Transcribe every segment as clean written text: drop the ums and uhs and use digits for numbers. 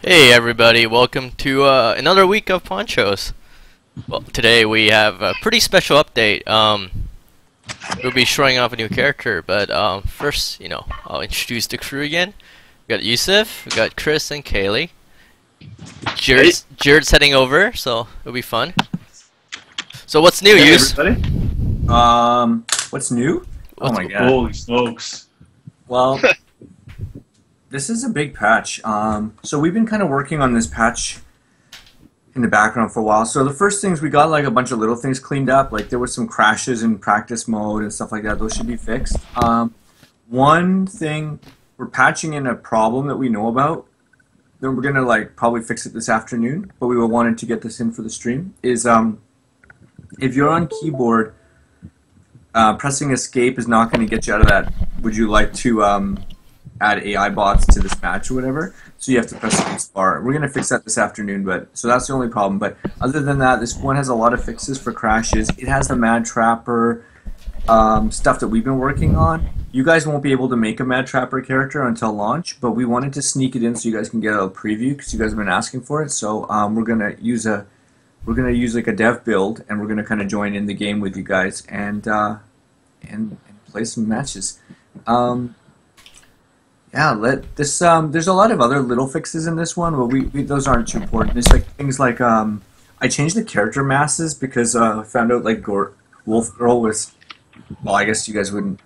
Hey everybody, welcome to another week of Ponchos. Well, today we have a pretty special update. We'll be showing off a new character, but first, I'll introduce the crew again. We got Yusuf, we got Chris and Kaylee. Jared's heading over, so it'll be fun. So what's new, Hey Yus? everybody. What's new? Oh my god. Holy smokes. Well, this is a big patch. So we've been kind of working on this patch in the background for a while. So the first things, we got like a bunch of little things cleaned up. Like there were some crashes in practice mode and stuff like that. Those should be fixed. One thing, we're patching in a problem that we know about. Then we're gonna like probably fix it this afternoon, but we were wanting to get this in for the stream. Is if you're on keyboard, pressing escape is not going to get you out of that. Would you like to add AI bots to this match or whatever? So you have to press space bar. We're going to fix that this afternoon, but so that's the only problem. But other than that, this one has a lot of fixes for crashes. It has the Mad Trapper stuff that we've been working on. You guys won't be able to make a Mad Trapper character until launch, but we wanted to sneak it in so you guys can get a preview because you guys have been asking for it. So we're going to use like a dev build, and we're going to kind of join in the game with you guys and play some matches. Yeah, there's a lot of other little fixes in this one, but those aren't too important. It's like things like I changed the character masses because I found out like Wolf Girl was, well, I guess you guys wouldn't.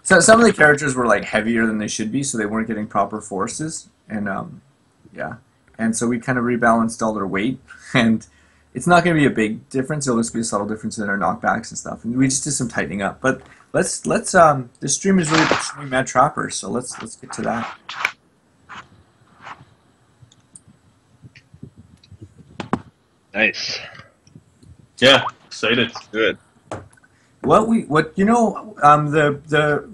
So some of the characters were like heavier than they should be, so they weren't getting proper forces, and yeah, and so we kind of rebalanced all their weight, and it's not going to be a big difference. It'll just be a subtle difference in their knockbacks and stuff, and we just did some tightening up. But let's this stream is really showing Mad Trapper, so let's get to that. Nice. Yeah, excited. Good. The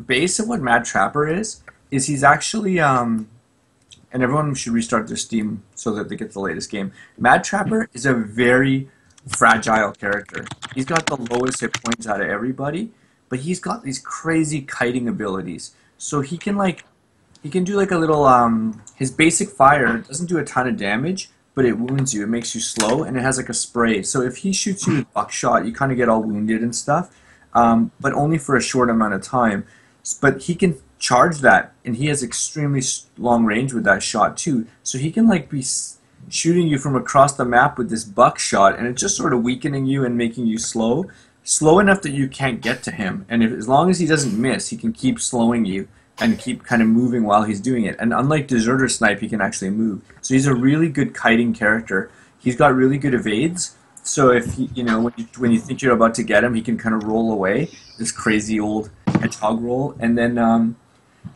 base of what Mad Trapper is he's actually and everyone should restart their Steam so that they get the latest game. Mad Trapper is a very fragile character. He's got the lowest hit points out of everybody, but he's got these crazy kiting abilities. So he can do like a little his basic fire doesn't do a ton of damage, but it wounds you. It makes you slow, and it has like a spray. So if he shoots you with buckshot, you kind of get all wounded and stuff, but only for a short amount of time. But he can charge that, and he has extremely long range with that shot too. So he can like be shooting you from across the map with this buckshot, and it's just sort of weakening you and making you slow enough that you can't get to him. And as long as he doesn't miss, he can keep slowing you and keep kind of moving while he's doing it. And unlike Deserter Snipe, he can actually move. So he's a really good kiting character. He's got really good evades. So if when you think you're about to get him, he can kind of roll away, this crazy old hedgehog roll. And then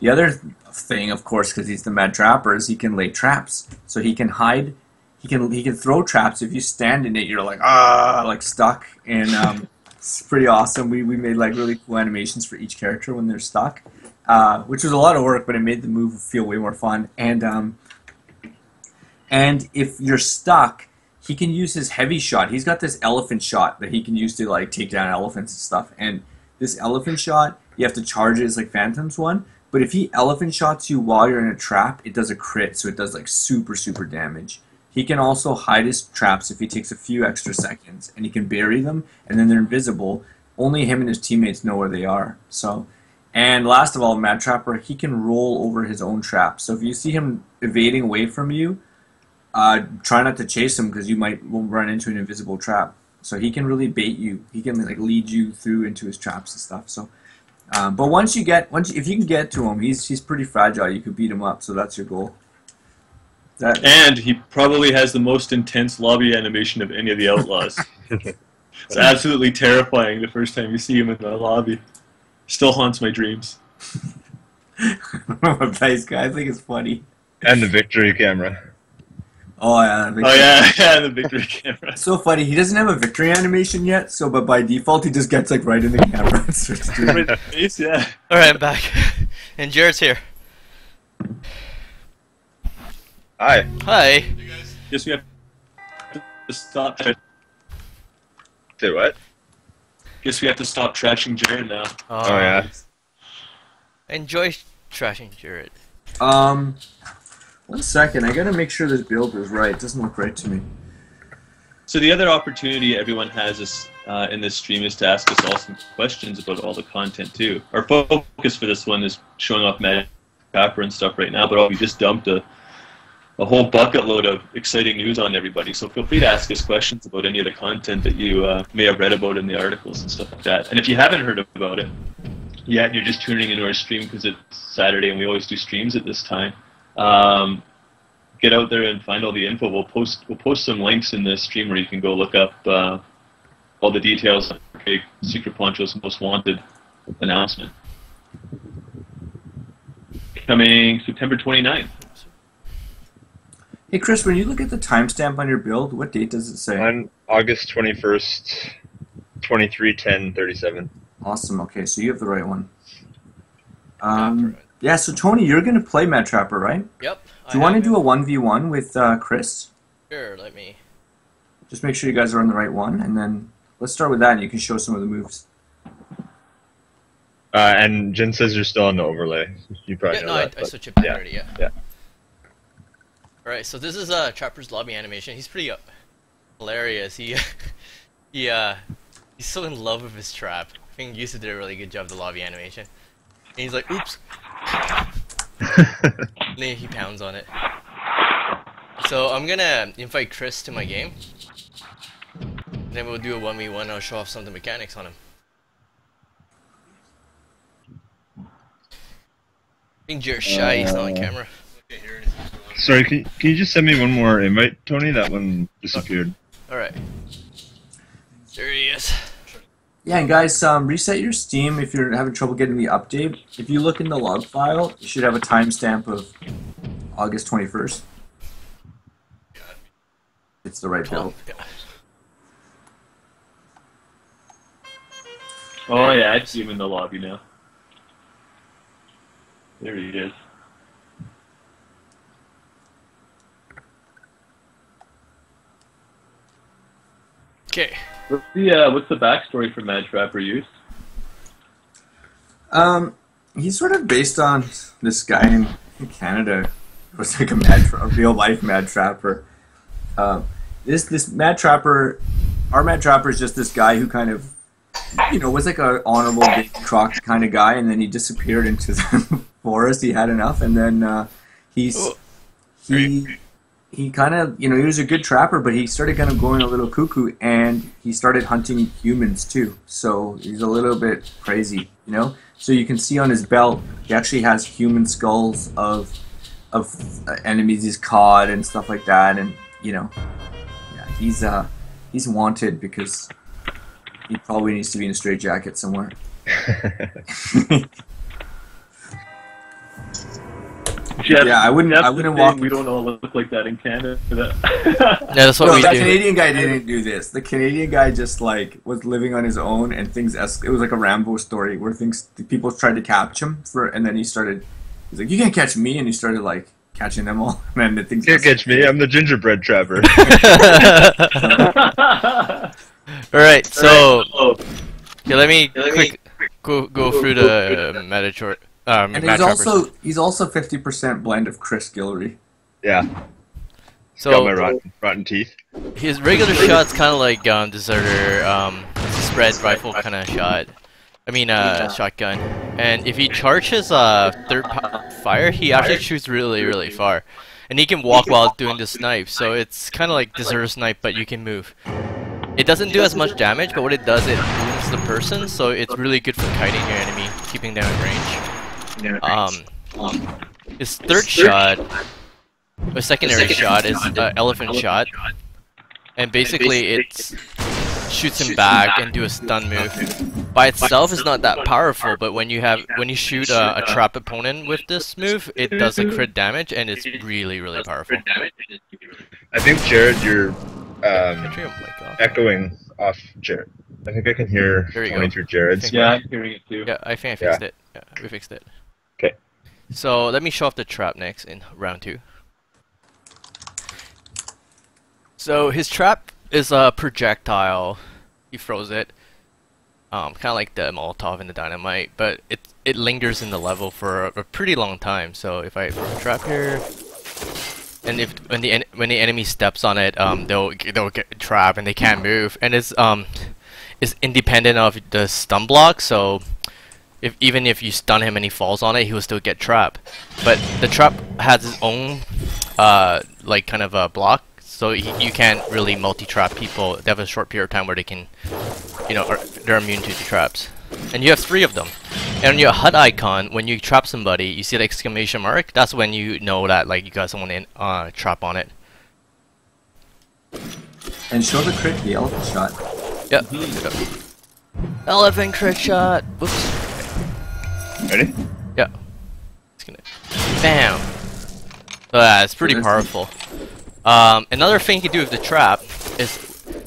the other thing, of course, because he's the Mad Trapper, is he can lay traps. So he can hide. He can throw traps. If you stand in it, you're like stuck. And it's pretty awesome. We made like really cool animations for each character when they're stuck, which was a lot of work, but it made the move feel way more fun. And if you're stuck, he can use his heavy shot. He's got this elephant shot that he can use to like take down elephants and stuff. And this elephant shot, you have to charge it as like Phantom's one. But if he elephant shots you while you're in a trap, it does a crit, so it does like super damage. He can also hide his traps if he takes a few extra seconds, and he can bury them, and then they're invisible. Only him and his teammates know where they are. So, and last of all, Mad Trapper, he can roll over his own trap. So if you see him evading away from you, try not to chase him because you might run into an invisible trap. So he can really bait you. He can like lead you through into his traps and stuff. So, but if you can get to him, he's pretty fragile. You could beat him up. So that's your goal. And he probably has the most intense lobby animation of any of the Outlaws. It's absolutely terrifying the first time you see him in the lobby. Still haunts my dreams. Nice guy. I think it's funny. And the victory camera. Oh yeah. The victory camera. So funny. He doesn't have a victory animation yet, but by default he just gets like right in the camera and starts doing it. Face, yeah. All right, I'm back, and Jared's here. Hi. Hi. Guess we have to stop. Say what? Guess we have to stop trashing Jared now. Oh yeah. Enjoy trashing Jared. 1 second, I gotta make sure this build is right. It doesn't look right to me. So the other opportunity everyone has is, in this stream is to ask us all some questions about all the content too. Our focus for this one is showing off Mad Trapper and stuff right now, but we just dumped a whole bucket load of exciting news on everybody. So feel free to ask us questions about any of the content that you may have read about in the articles and stuff like that. And if you haven't heard about it yet, and you're just tuning into our stream because it's Saturday and we always do streams at this time, get out there and find all the info. We'll post some links in this stream where you can go look up all the details on Secret Poncho's Most Wanted announcement. Coming September 29th. Hey Chris, when you look at the timestamp on your build, what date does it say? On August 21st, 23:10:37. Awesome. Okay, so you have the right one. Yeah. So Tony, you're gonna play Mad Trapper, right? Yep. Do you want to do a 1v1 with Chris? Sure, let me. Just make sure you guys are on the right one, and then let's start with that, and you can show some of the moves. And Jen says you're still on the overlay. You probably Yeah, know no, that. I but switched it back yeah, already, yeah. yeah. Alright, so this is Trapper's lobby animation. He's pretty hilarious. He's so in love with his trap. I think Yusa did a really good job of the lobby animation. And he's like, oops! And then he pounds on it. So I'm gonna invite Chris to my game. Then we'll do a 1v1. I'll show off some of the mechanics on him. I think Jared's shy, he's not on camera. Sorry, can you just send me one more invite, Tony? That one disappeared. Alright. There he is. Yeah, and guys, reset your Steam if you're having trouble getting the update. If you look in the log file, you should have a timestamp of August 21st. It's the right build. Yeah. Oh yeah, I see him in the lobby now. There he is. Okay. What's the backstory for Mad Trapper Use? He's sort of based on this guy in Canada who was like a real life Mad Trapper. This Mad Trapper, our Mad Trapper is just this guy who kind of, was like a honorable big croc kind of guy, and then he disappeared into the forest. He had enough, and then he kind of, he was a good trapper, but he started kind of going a little cuckoo, and he started hunting humans too. So he's a little bit crazy, So you can see on his belt, he actually has human skulls of enemies he's caught and stuff like that, and he's wanted because he probably needs to be in a straitjacket somewhere. Yeah, I wouldn't walk. We don't all look like that in Canada. Yeah, that's what we the do. Canadian guy didn't do this. The Canadian guy just was living on his own, and it was like a Rambo story where people tried to catch him and then he's like, you can't catch me, and he started like catching them all, and then You can't catch me. I'm the gingerbread trapper. Alright, so let me go through the meta chart. And he's also 50% blend of Chris Guillory. Yeah. So Got my rotten teeth. his regular shot's kind of like Deserter, spread rifle kind of shot. I mean, shotgun. And if he charges third fire, he actually shoots really, really far. And he can walk while doing the snipe, so it's kind of like Deserter snipe, but you can move. It doesn't do as much damage, but what it does, it wounds the person, so it's really good for kiting your enemy, keeping them in range. His third shot, a secondary shot, is elephant shot, and basically it shoots him back and do a stun move. By itself is not that powerful, but when you shoot a trap opponent with this move, it does a crit damage, and it's really, really powerful. I think Jared, you're Turn your mic off. echoing off Jared. I think I can hear There you Tony go. through Jared's. Yeah, I'm hearing it too. Yeah, I think I fixed it. Yeah, we fixed it. Okay. So let me show off the trap next in round 2. So his trap is a projectile. He throws it, kind of like the Molotov and the dynamite, but it lingers in the level for a pretty long time. So if I throw a trap here, and if when the enemy steps on it, they'll get trapped and they can't move, and it's independent of the stun block. So even if you stun him and he falls on it, he will still get trapped. But the trap has its own like kind of a block, so you can't really multi-trap people. They have a short period of time where they can, they're immune to the traps. And you have 3 of them. And on your HUD icon, when you trap somebody, you see the exclamation mark. That's when you know that like you got someone in trap on it. And show the crit, the elephant shot. Yep. Elephant crit shot. Whoops. Ready? Yeah. Just gonna bam. So yeah, it's pretty powerful. Another thing you can do with the trap is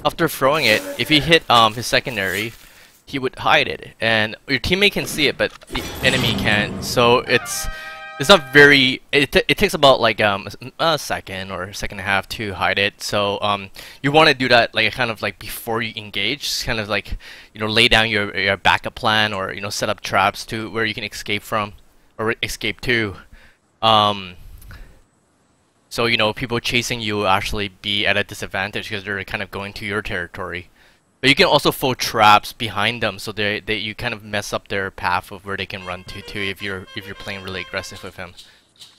after throwing it, if you hit his secondary, he would hide it, and your teammate can see it, but the enemy can't. So it's not very. It takes about like a second or a second and a half to hide it. So you want to do that like kind of like before you engage, just kind of like lay down your backup plan, or set up traps to where you can escape from or escape to. So people chasing you will actually be at a disadvantage because they're kind of going to your territory. But you can also throw traps behind them, so you kind of mess up their path of where they can run to too if you're playing really aggressive with him.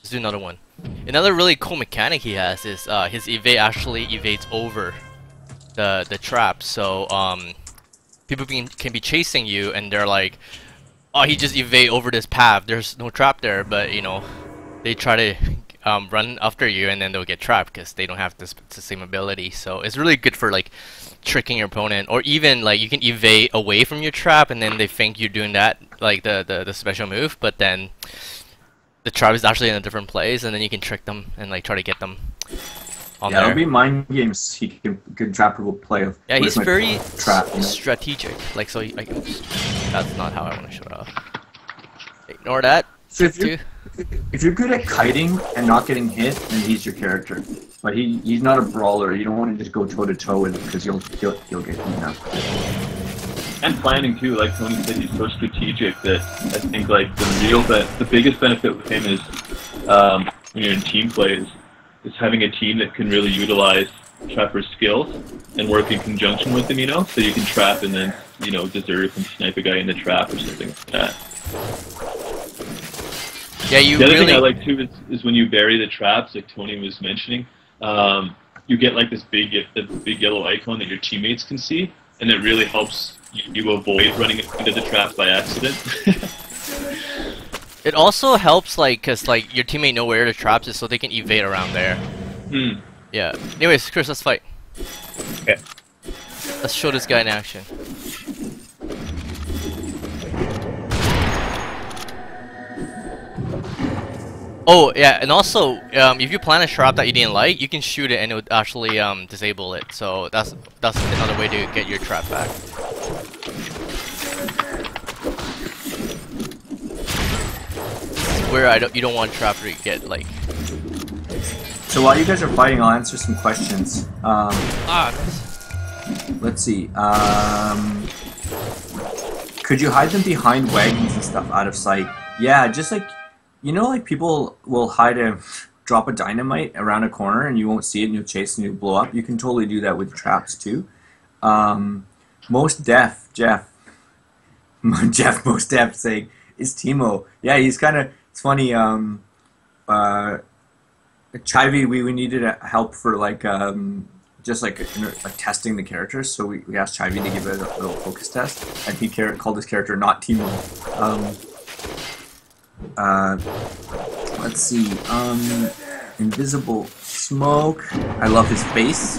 Let's do another one. Another really cool mechanic he has is his evade actually evades over the trap. So people can be chasing you and they're like, oh, he just evade over this path. There's no trap there, but they try to run after you and then they'll get trapped because they don't have the same ability. So it's really good for like tricking your opponent, or even like you can evade away from your trap and then they think you're doing that, like the special move, but then the trap is actually in a different place and then you can trick them and like try to get them on there. It'll be mind games he can trapper will play. Yeah, he's very trap, strategic. Like so, oops, that's not how I want to show it off. Ignore that. So if you're good at kiting and not getting hit, then he's your character. But he's not a brawler. You don't want to just go toe to toe with him because you'll get beaten up. And planning too, like Tony said, he's so strategic that I think like the biggest benefit with him is when you're in team plays is having a team that can really utilize Trapper's skills and work in conjunction with him. So you can trap and then deserve and snipe a guy in the trap or something like that. Yeah, the other thing I like too is when you bury the traps, like Tony was mentioning, you get like this big yellow icon that your teammates can see, and it really helps you avoid running into the trap by accident. It also helps because your teammate know where the traps is, so they can evade around there. Yeah. Anyways, Chris, let's fight. Okay. Let's show this guy in action. Oh yeah, and also if you plant a trap that you didn't like, you can shoot it and it would actually disable it. So that's another way to get your trap back. Where you don't want trap to get like. So while you guys are fighting, I'll answer some questions. Nice. Let's see. Could you hide them behind wagons and stuff out of sight? Yeah, just like. Like people will drop a dynamite around a corner and you won't see it and you'll chase and you'll blow up. You can totally do that with traps too. Most Def saying, is Timo. Yeah, he's kind of, it's funny, Chivy, we needed help for like, just like testing the characters, so we asked Chivy to give it a little focus test, and he called his character not Timo. Let's see, Invisible Smoke. I love his face.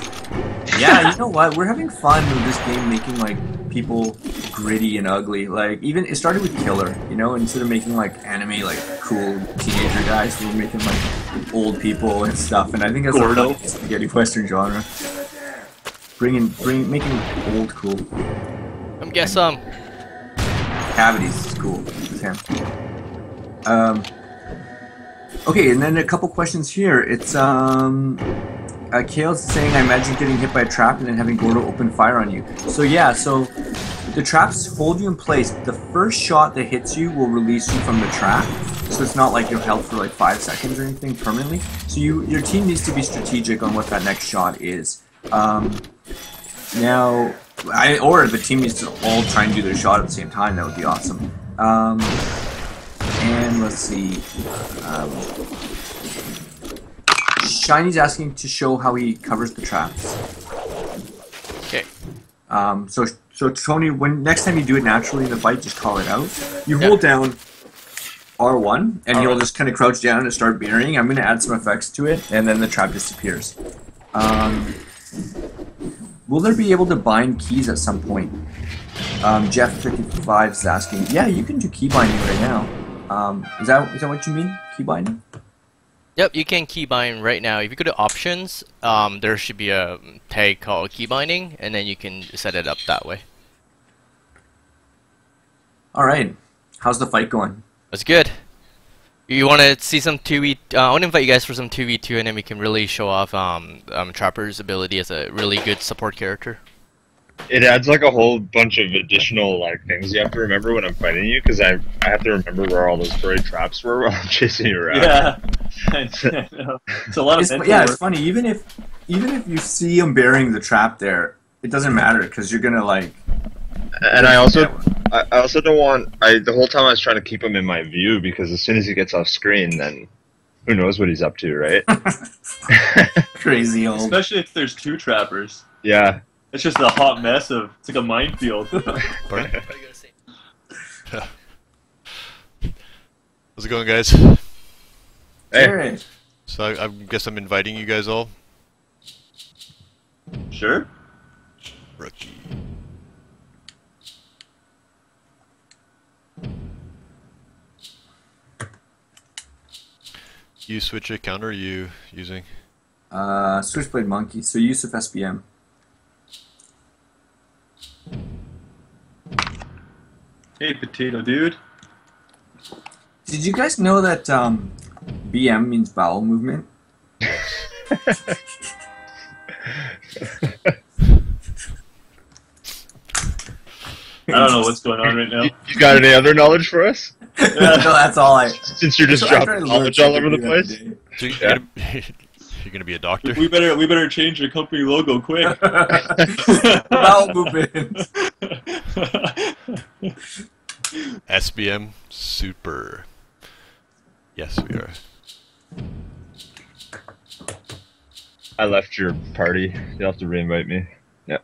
Yeah, you know what? We're having fun with this game, making like people gritty and ugly. Like even it started with Killer, instead of making like anime like cool teenager guys, we're making like old people and stuff. And I think that's a spaghetti western genre. Making old cool. Get some. Cavities is cool. It's him. Okay, and then a couple questions here. It's Kale's saying, I imagine getting hit by a trap and then having Gordo open fire on you. So yeah, so the traps hold you in place. The first shot that hits you will release you from the trap, so it's not like you're held for like 5 seconds or anything permanently. So your team needs to be strategic on what that next shot is. Now, or the team needs to all try and do their shot at the same time. That would be awesome. And let's see. Shiny's asking to show how he covers the traps. Okay. So Tony, when next time you do it naturally in the fight, just call it out. You hold down R1, and you'll just kind of crouch down and start burying. I'm going to add some effects to it, and then the trap disappears. Will there be able to bind keys at some point? Jeff55 is asking. Yeah, you can do key binding right now. Is that what you mean? Key binding? Yep, you can keybind right now. If you go to options, there should be a tag called keybinding, and then you can set it up that way. All right. How's the fight going? That's good. You want to see some 2v? I want to invite you guys for some 2v2, and then we can really show off Trapper's ability as a really good support character. It adds like a whole bunch of additional like things you have to remember when I'm fighting you, because I have to remember where all those furry traps were while I'm chasing you around. Yeah, I know. It's a lot of mental work. It's funny. Even if you see him burying the trap there, it doesn't matter because you're gonna like. And I also don't want. The whole time I was trying to keep him in my view, because as soon as he gets off screen, then who knows what he's up to, right? Crazy old. Especially if there's 2 trappers. Yeah. It's just a hot mess of. It's like a minefield. Pardon? How's it going, guys? Hey. Jared. So I guess I'm inviting you guys all. Sure. Rookie. You switch account, or are you using? Switchblade Monkey. So Yusuf SBM. Hey, potato dude. Did you guys know that BM means bowel movement? I don't know what's going on right now. You got any other knowledge for us? No, that's all I. Since you're just So I tried dropping to knowledge learn all over the something place? So Yeah. you're gonna be a doctor? We better change the company logo quick. Bowel movement. SBM Super. Yes, we are. I left your party. You'll have to reinvite me. Yeah.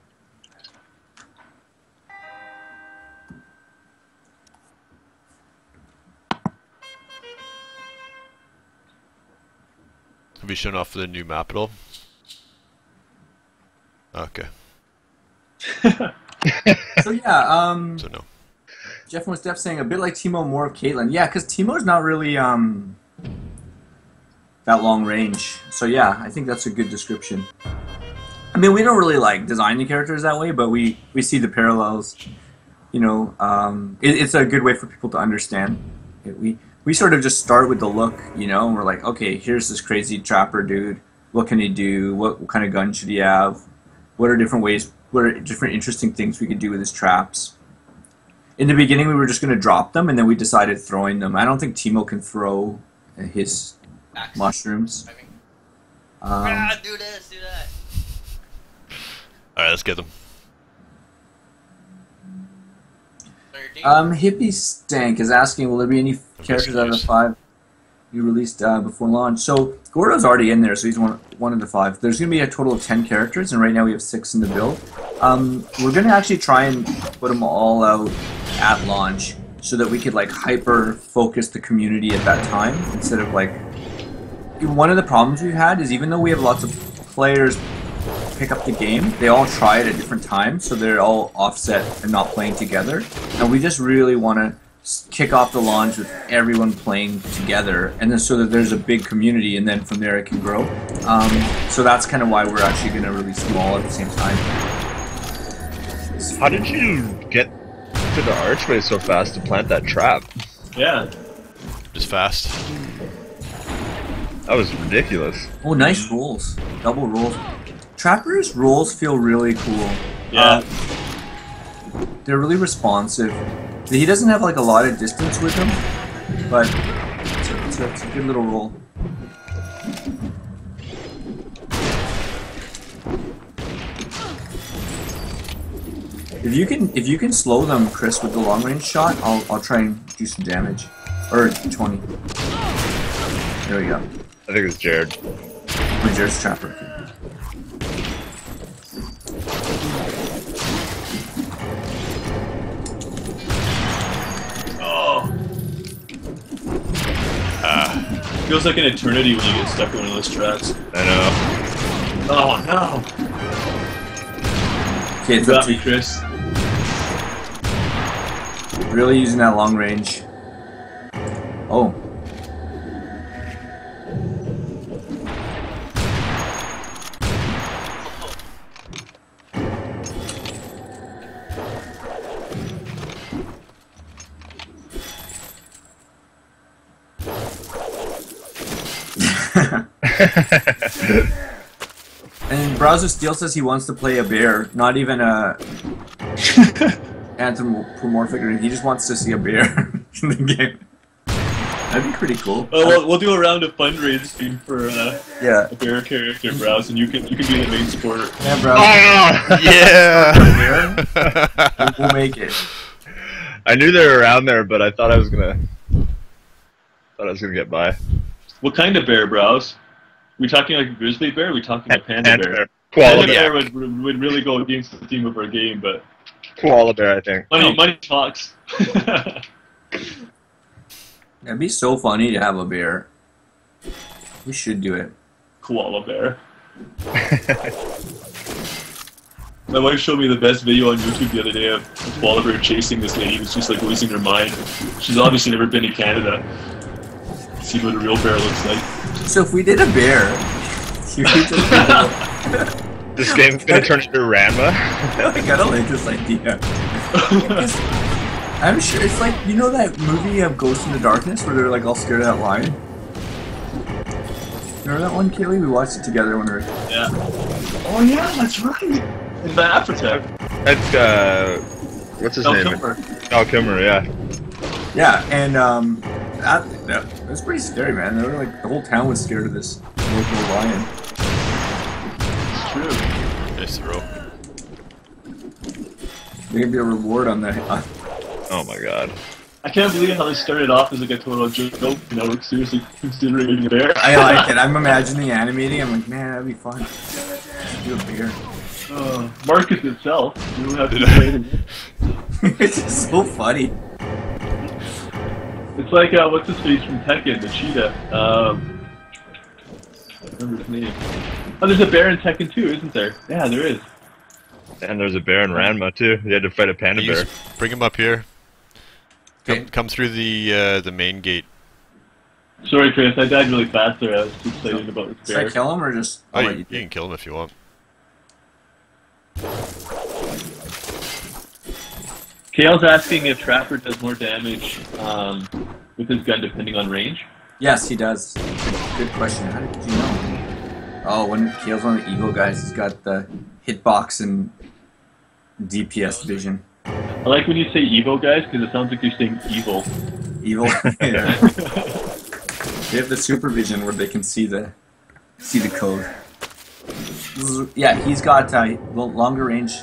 Have we shown off the new map at all? Okay. So yeah, So no. Jeff was Steph saying a bit like Teemo, more of Caitlyn. Yeah, because Teemo's not really that long range. So yeah, I think that's a good description. I mean, we don't really like design the characters that way, but we see the parallels. You know, it's a good way for people to understand. We sort of just start with the look, you know, and we're like, okay, here's this crazy trapper dude. What can he do? What kind of gun should he have? What are different ways? What are different interesting things we could do with his traps? In the beginning, we were just going to drop them, and then we decided throwing them. I don't think Teemo can throw his mushrooms. Do this, do that. Alright, let's get them. Hippie Stank is asking, will there be any characters out of the 5 you released before launch? So Gordo's already in there, so he's one of the 5. There's going to be a total of 10 characters, and right now we have 6 in the build. We're going to actually try and put them all out at launch so that we could like hyper focus the community at that time instead of like. One of the problems we've had is even though we have lots of players pick up the game, they all try it at different times, so they're all offset and not playing together. And we just really want to kick off the launch with everyone playing together, and then so that there's a big community, and then from there it can grow. So that's kind of why we're actually going to release them all at the same time. How did you get to the archway so fast to plant that trap? Yeah. Just fast. That was ridiculous. Oh, nice rolls. Double rolls. Trapper's rolls feel really cool. Yeah. They're really responsive. He doesn't have like a lot of distance with him, but That's a good little roll. If you can slow them, Chris, with the long range shot, I'll try and do some damage. Or 20. There we go. I think it's Jared. Or Jared's Trapper. Feels like an eternity when you get stuck in one of those tracks. I know. Oh no! Okay, You it's up got to me, Chris. really using that long range. Oh. And Browser Steel says he wants to play a bear, not even a anthropomorphic, or he just wants to see a bear in the game. That'd be pretty cool. Oh, we'll do a round of fundraising for Yeah. a bear character, Browse, and you can be the main supporter. Yeah, bro. Oh, Yeah! We'll make it. I knew they were around there, but I thought I was gonna get by. What kind of bear, Browse? We talking like a grizzly bear? Or we talking a panda bear? Koala Panda bear. bear would really go against the theme of our game, but Koala bear, I think. money talks. That'd be so funny to have a bear. We should do it. Koala bear. My wife showed me the best video on YouTube the other day of a koala bear chasing this lady who's just like losing her mind. She's obviously never been to Canada. See what a real bear looks like. So if we did a bear, you could just This game's gonna turn into Ranma. I kinda like this idea. I'm sure it's like, you know that movie of Ghost in the Darkness where they're like all scared of that lion? Remember that one, Kaylee? We watched it together when we were... Yeah. Oh yeah, that's right. In the Africa. That's what's his name? Val Kilmer, yeah. Yeah, and that was pretty scary, man. They were like, the whole town was scared of this local lion. It's true. Nice throw. There could be a reward on that. Oh my god. I can't believe how this started off as like a total joke. You know, we're seriously considering a bear. I like it. I'm imagining animating. I'm like, man, that'd be fun. Just do a bear. Marcus itself. You don't have to play it. It's just so funny. It's like what's his face from Tekken, the cheetah. I don't remember his name. Oh, there's a bear in Tekken 2, isn't there? Yeah, there is. And there's a bear in Ranma too. You had to fight a panda bear. Bring him up here. Okay. Come through the main gate. Sorry, Chris, I died really fast there. I was too excited about this Should I bear. kill him or just... Oh, I'll you let you do it? can kill him if you want. Kale's asking if Trapper does more damage with his gun depending on range. Yes, he does. Good question. How did you know? Oh, when Kale's one of the evil guys, he's got the hitbox and DPS vision. I like when you say Evo, guys, because it sounds like you're saying evil. Evil. Yeah. They have the supervision where they can see the code. Yeah, he's got longer range.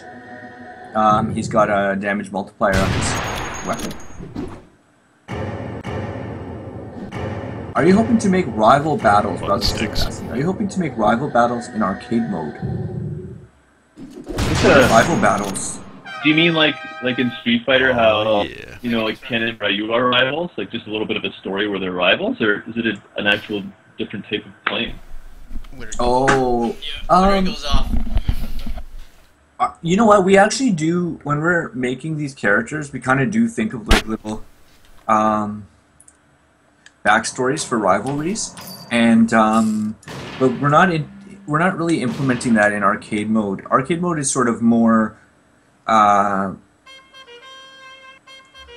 He's got a damage multiplier on his weapon. Are you hoping to make rival battles? Are you hoping to make rival battles in arcade mode? Rival battles. Do you mean like in Street Fighter how Yeah. you know like Ken and Ryu are rivals, like just a little bit of a story where they're rivals, or is it an actual different type of playing? Oh, goes off. You know what? We actually do, when we're making these characters, we kind of do think of like little backstories for rivalries, and but we're not really implementing that in arcade mode. Arcade mode is sort of more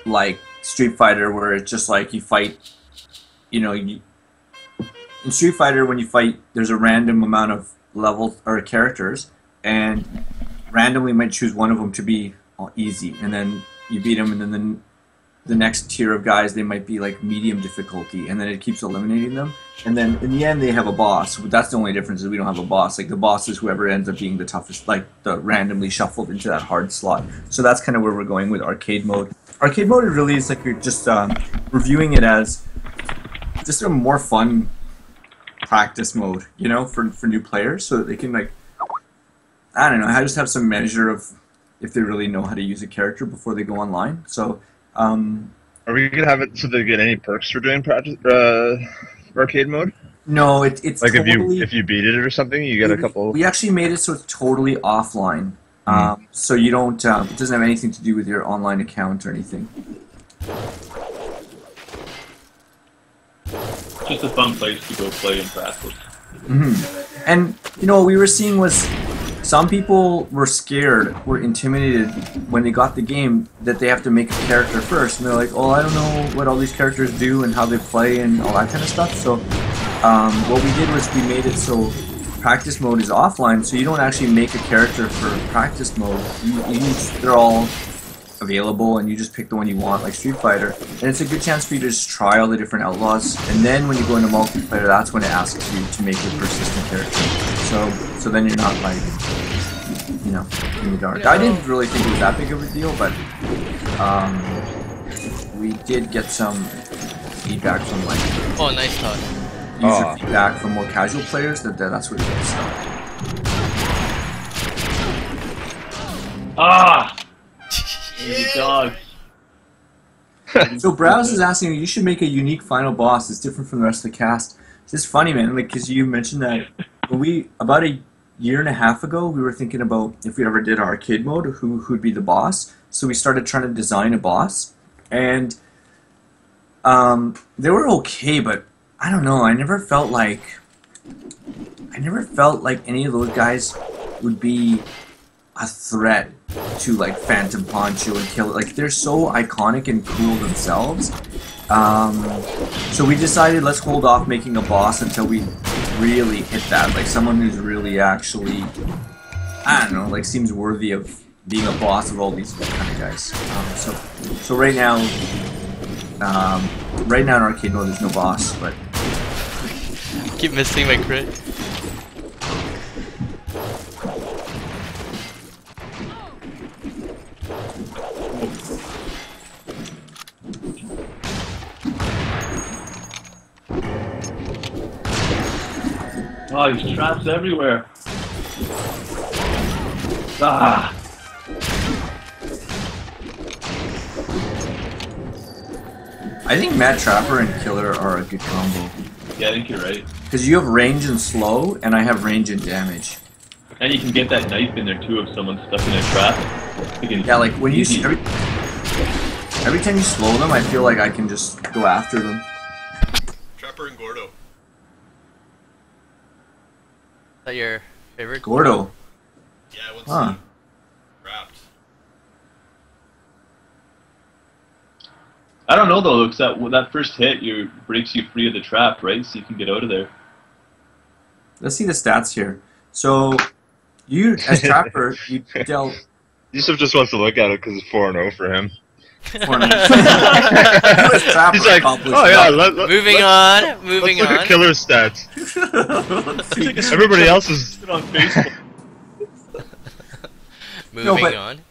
like Street Fighter, where it's just like you fight. You know, in Street Fighter, when you fight, there's a random amount of levels or characters, and randomly might choose one of them to be easy, and then you beat them, and then the next tier of guys, they might be like medium difficulty, and then it keeps eliminating them. And then in the end, they have a boss. But that's the only difference is we don't have a boss. Like the boss is whoever ends up being the toughest, like the randomly shuffled into that hard slot. So that's kind of where we're going with arcade mode. Arcade mode really is like you're just reviewing it as just a more fun practice mode, you know, for new players, so that they can like, I don't know, I just have some measure of if they really know how to use a character before they go online. So. Are we gonna have it so they get any perks for doing practice arcade mode? No, it's like totally, if you beat it or something, you get a couple. We actually made it so it's totally offline, so you don't. It doesn't have anything to do with your online account or anything. Just a fun place to go play and practice. And you know what we were seeing was some people were scared, were intimidated when they got the game that they have to make a character first, and they're like, "Oh, I don't know what all these characters do and how they play and all that kind of stuff." So, what we did was we made it so practice mode is offline, so you don't actually make a character for practice mode. They're all available, and you just pick the one you want, like Street Fighter. And it's a good chance for you to just try all the different outlaws, and then when you go into multiplayer, that's when it asks you to make a persistent character. So then you're not like, you know, in the dark. I didn't really think it was that big of a deal, but we did get some feedback from like nice talk. user feedback from more casual players that's what it is. Ah! You dog. So Browse is asking, you should make a unique final boss that's different from the rest of the cast. It's just funny, man, like, because you mentioned that when about a year and a half ago, we were thinking about if we ever did arcade mode, who'd be the boss. So we started trying to design a boss, and they were okay, but I don't know. I never felt like any of those guys would be a threat to like Phantom Poncho and Kill It. Like they're so iconic and cool themselves. So we decided let's hold off making a boss until we really hit that. Like someone who's really actually, I don't know, like seems worthy of being a boss of all these kind of guys. So right now in arcade mode there's no boss, but Keep missing my crit. Oh, there's traps everywhere. Ah! I think Mad Trapper and Killer are a good combo. Yeah, I think you're right. Because you have range and slow, and I have range and damage. And you can get that knife in there too if someone's stuck in a trap. Yeah, like when you every time you slow them, I feel like I can just go after them. Trapper and Gordo. Is that your favorite? Gordo. Yeah, what's Huh. wrapped? I don't know though, because that first hit breaks you free of the trap, right? So you can get out of there. Let's see the stats here. So, you, as Trapper, you dealt... Yusuf just wants to look at it because it's 4-0 for him. Trapper He's like, accomplished oh yeah, Moving on. Moving let's look on. at Killer's stats. Let's see. Everybody else is... Put it on Facebook. Moving on.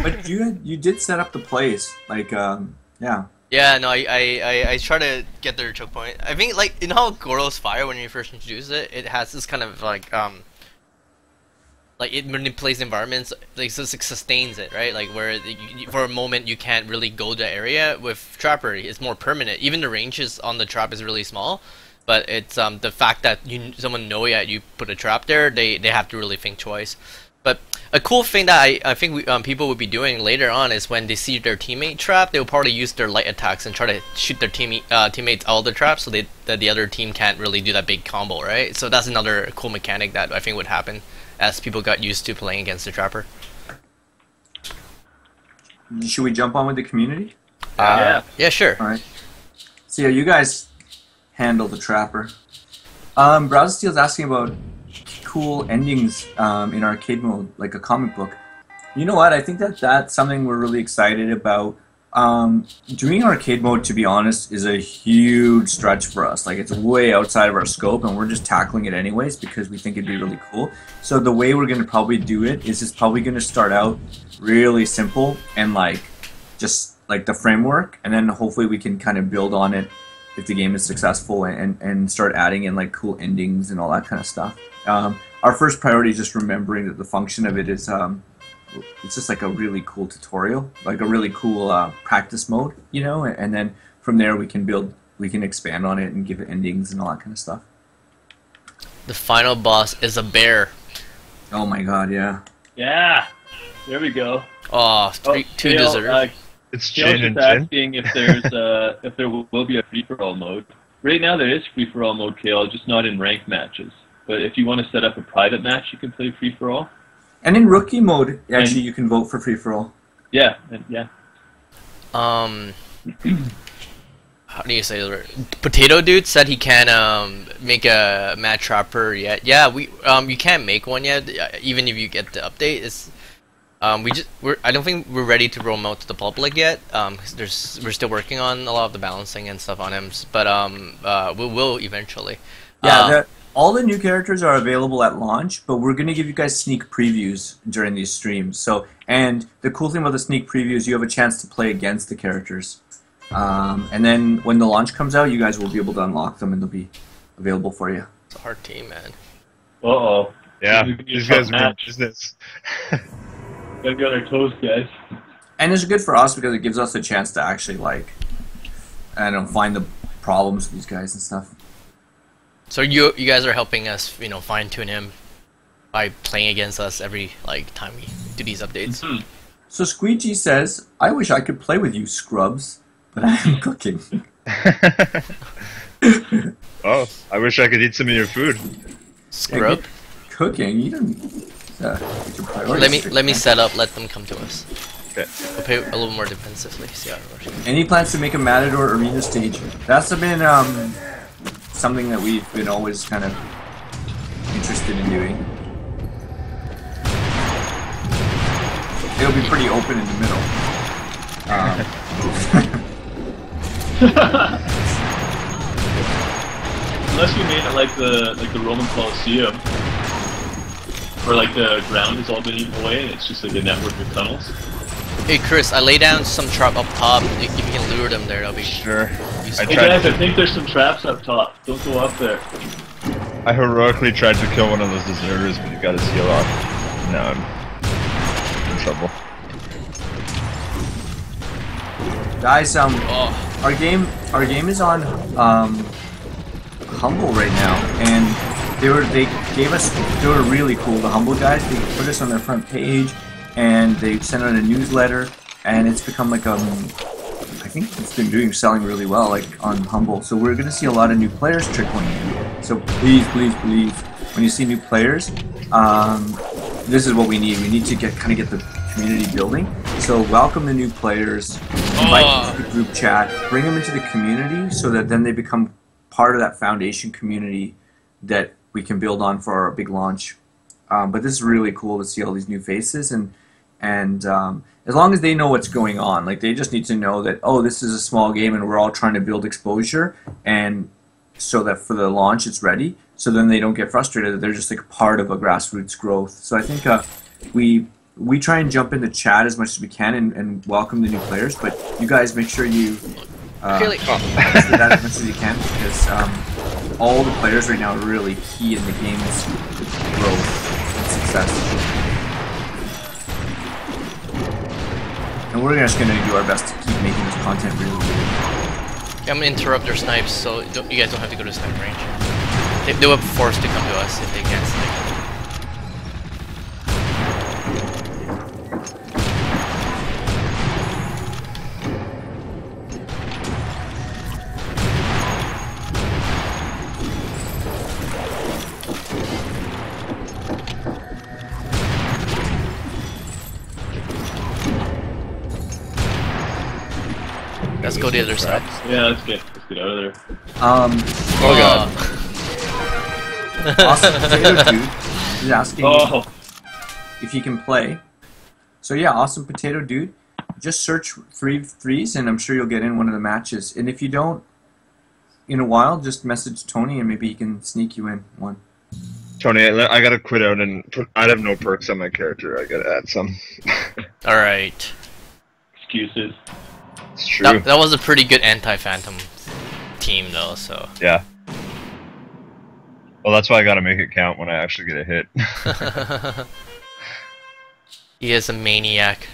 But you did set up the place, like, yeah. Yeah, no, I try to get their choke point. I think, like, you know how Goro's fire, when you first introduce it, it has this kind of, like it manipulates environments, like, so it sustains it, right? Like, where for a moment you can't really go to the area. With Trapper, it's more permanent. Even the ranges on the trap is really small, but it's, the fact that someone know that you put a trap there, they have to really think twice. But a cool thing that I think people would be doing later on is when they see their teammate trap, they'll probably use their light attacks and try to shoot their teammates out of the trap, so that the other team can't really do that big combo, right? So that's another cool mechanic that I think would happen as people got used to playing against the Trapper. Should we jump on with the community? Yeah, sure. Alright. So yeah, you guys handle the Trapper. Browser Steel's asking about cool endings in arcade mode, like a comic book. You know what? I think that's something we're really excited about doing arcade mode, to be honest, is a huge stretch for us. Like, it's way outside of our scope, and we're just tackling it anyways because we think it'd be really cool. So the way we're going to probably do it is it's probably going to start out really simple and like just like the framework, and then hopefully we can kind of build on it if the game is successful and start adding in like cool endings and all that kind of stuff. Our first priority is just remembering that the function of it is it's just like a really cool tutorial, like a really cool practice mode, you know, and then from there we can expand on it and give it endings and all that kind of stuff. The final boss is a bear. Oh my god, yeah. Yeah, there we go. Oh, two Kale, deserves. It's Kale's Jin and just Jin. asking if there's if there will be a free-for-all mode. Right now there is free-for-all mode, Kale, just not in ranked matches. But if you want to set up a private match, you can play free-for-all. And in rookie mode, actually, you can vote for free for all. Yeah, yeah. How do you say it? Potato Dude said he can't make a Mad Trapper yet. Yeah, you can't make one yet, even if you get the update. It's I don't think we're ready to roll him out to the public yet. 'Cause we're still working on a lot of the balancing and stuff on him, but we will eventually. Yeah, all the new characters are available at launch, but we're going to give you guys sneak previews during these streams. So, and the cool thing about the sneak previews, you have a chance to play against the characters. And then when the launch comes out, you guys will be able to unlock them and they'll be available for you. It's a hard team, man. Uh-oh. Yeah, This is gonna be a these tough guys are doing match. business. Gotta be on our toes, guys. And it's good for us because it gives us a chance to actually, like, I don't know, find the problems with these guys and stuff. So you guys are helping us, you know, fine tune him by playing against us every time we do these updates. So Squeegee says, I wish I could play with you, scrubs, but I am cooking. Oh, I wish I could eat some of your food. Scrub. Cooking? You don't... get your priorities Let me straight, set up. Let them come to us. Okay. We'll play a little more defensively. See how it works. man. Any plans to make a Matador arena stage? That's been something that we've been always kind of interested in doing. It'll be pretty open in the middle. Unless we made it like the Roman Colosseum, where like the ground has all been eaten away and it's just like a network of tunnels. Hey Chris, I lay down some trap up top. If you can lure them there, that'll be Sure. useful. Hey guys, I think there's some traps up top. Don't go up there. I heroically tried to kill one of those deserters, but he got his seal off. Now I'm in trouble. Guys, Oh, our game is on Humble right now, and they were really cool. The Humble guys, they put us on their front page, and they sent out a newsletter, and it's become like I think it's been selling really well, like on Humble. So we're gonna see a lot of new players trickling in. So please, when you see new players, this is what we need. We need to get the community building. So welcome the new players, invite them to the group chat, bring them into the community, so that then they become part of that foundation community that we can build on for our big launch. But this is really cool to see all these new faces, and as long as they know what's going on, like they just need to know that, oh, this is a small game and we're all trying to build exposure, and so that for the launch it's ready, so then they don't get frustrated that they're just like part of a grassroots growth. So I think we try and jump into chat as much as we can and welcome the new players, but you guys make sure you really? do that as much as you can, because all the players right now are really key in the game's growth and success. And we're just going to do our best to keep making this content really good. Yeah, I'm gonna interrupt their snipes, so you guys don't have to go to snipe range. They were forced to come to us if they can't snipe. Let's go to the other side. Yeah, let's get out of there. Oh god. Awesome Potato Dude is asking Oh, if he can play. So yeah, Awesome Potato Dude. just search Free Threes, and I'm sure you'll get in one of the matches. And if you don't, in a while, just message Tony, and maybe he can sneak you in one. Tony, I gotta quit out and I have no perks on my character. I gotta add some. All right. Excuses. It's true. That was a pretty good anti-Phantom team, though. So. Yeah. Well, that's why I gotta make it count when I actually get a hit. He is a maniac.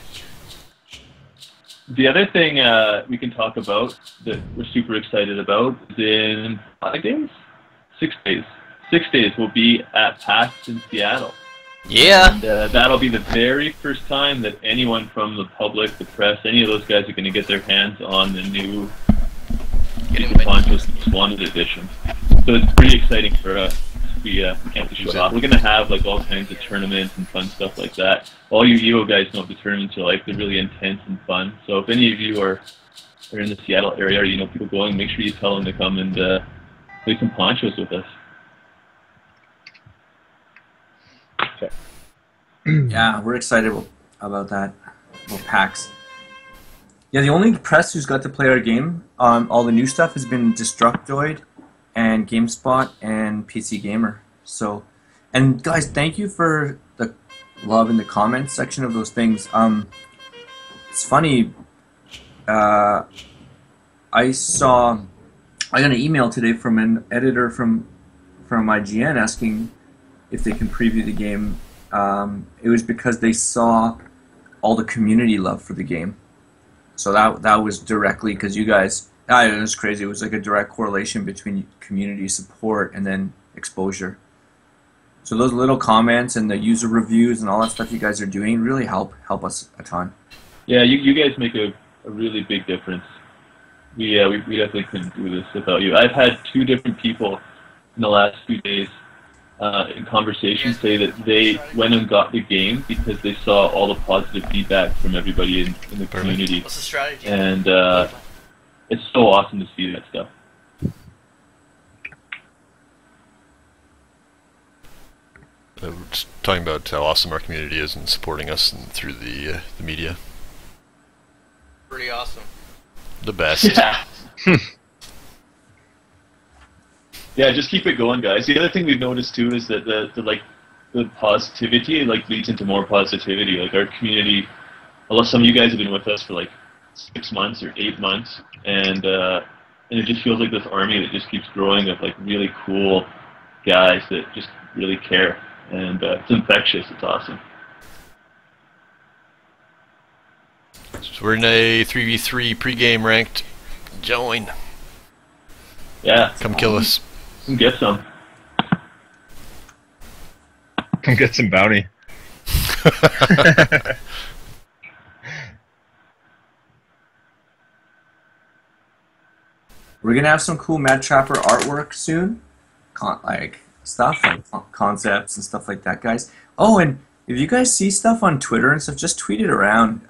The other thing we can talk about that we're super excited about is in 5 days? 6 days. 6 days we'll be at PAX in Seattle. Yeah. And that'll be the very first time that anyone from the public, the press, any of those guys are going to get their hands on the new Ponchos Wanted edition. So it's pretty exciting for us. We can't show it off. We're going to have like all kinds of tournaments and fun stuff like that. All you EO guys know what the tournaments are like. They're really intense and fun. So if any of you are in the Seattle area or you know people going, make sure you tell them to come and play some Ponchos with us. Okay. Yeah, we're excited about that. About PAX. Yeah, the only press who's got to play our game, all the new stuff has been Destructoid and GameSpot and PC Gamer. So, and guys, thank you for the love in the comments section of those things. It's funny. I got an email today from an editor from IGN asking if they can preview the game. It was because they saw all the community love for the game. So that was directly because you guys. It was crazy. It was like a direct correlation between community support and then exposure. So those little comments and the user reviews and all that stuff you guys are doing really help us a ton. Yeah, you guys make a really big difference. We definitely couldn't do this without you. I've had 2 different people in the last few days in conversation say that they went and got the game because they saw all the positive feedback from everybody in the community. What's the strategy? And it's so awesome to see that stuff. We're just talking about how awesome our community is and supporting us and through the media. Pretty awesome. The best. Yeah. Yeah, just keep it going, guys. The other thing we've noticed too is that the positivity leads into more positivity. Like our community, although some of you guys have been with us for like 6 months or 8 months, and it just feels like this army that just keeps growing of like really cool guys that just really care, and it's infectious. It's awesome. So we're in a 3v3 pregame ranked. Join. Yeah. Come kill us. Come get some. Come get some bounty. We're gonna have some cool Mad Trapper artwork soon, like concepts and stuff like that, guys. Oh, and if you guys see stuff on Twitter and stuff, just tweet it around.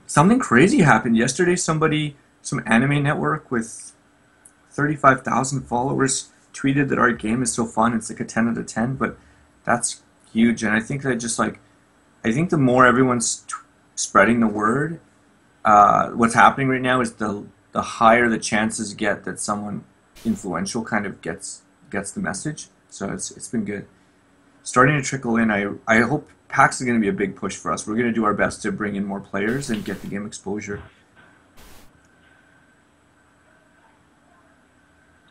Something crazy happened yesterday. Some anime network with 35,000 followers tweeted that our game is so fun. It's like a 10 out of 10, but that's huge. And I think that I think the more everyone's spreading the word, what's happening right now is the higher the chances get that someone influential kind of gets the message. So it's been good. Starting to trickle in. I hope PAX is going to be a big push for us. We're going to do our best to bring in more players and get the game exposure.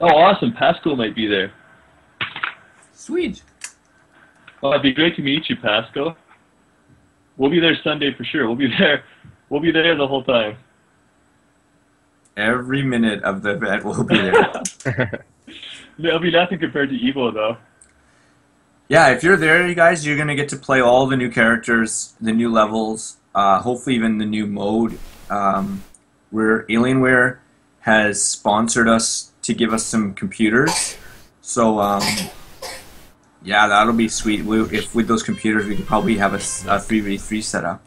Oh, awesome. Pascal might be there. Sweet. Well, it'd be great to meet you, Pascal. We'll be there Sunday for sure. We'll be there the whole time. Every minute of the event will be there. It'll be nothing compared to Evo, though. Yeah, if you're there, you guys, you're going to get to play all the new characters, the new levels, hopefully even the new mode. Where Alienware has sponsored us to give us some computers. So, yeah, that'll be sweet. If with those computers, we could probably have a 3v3 setup.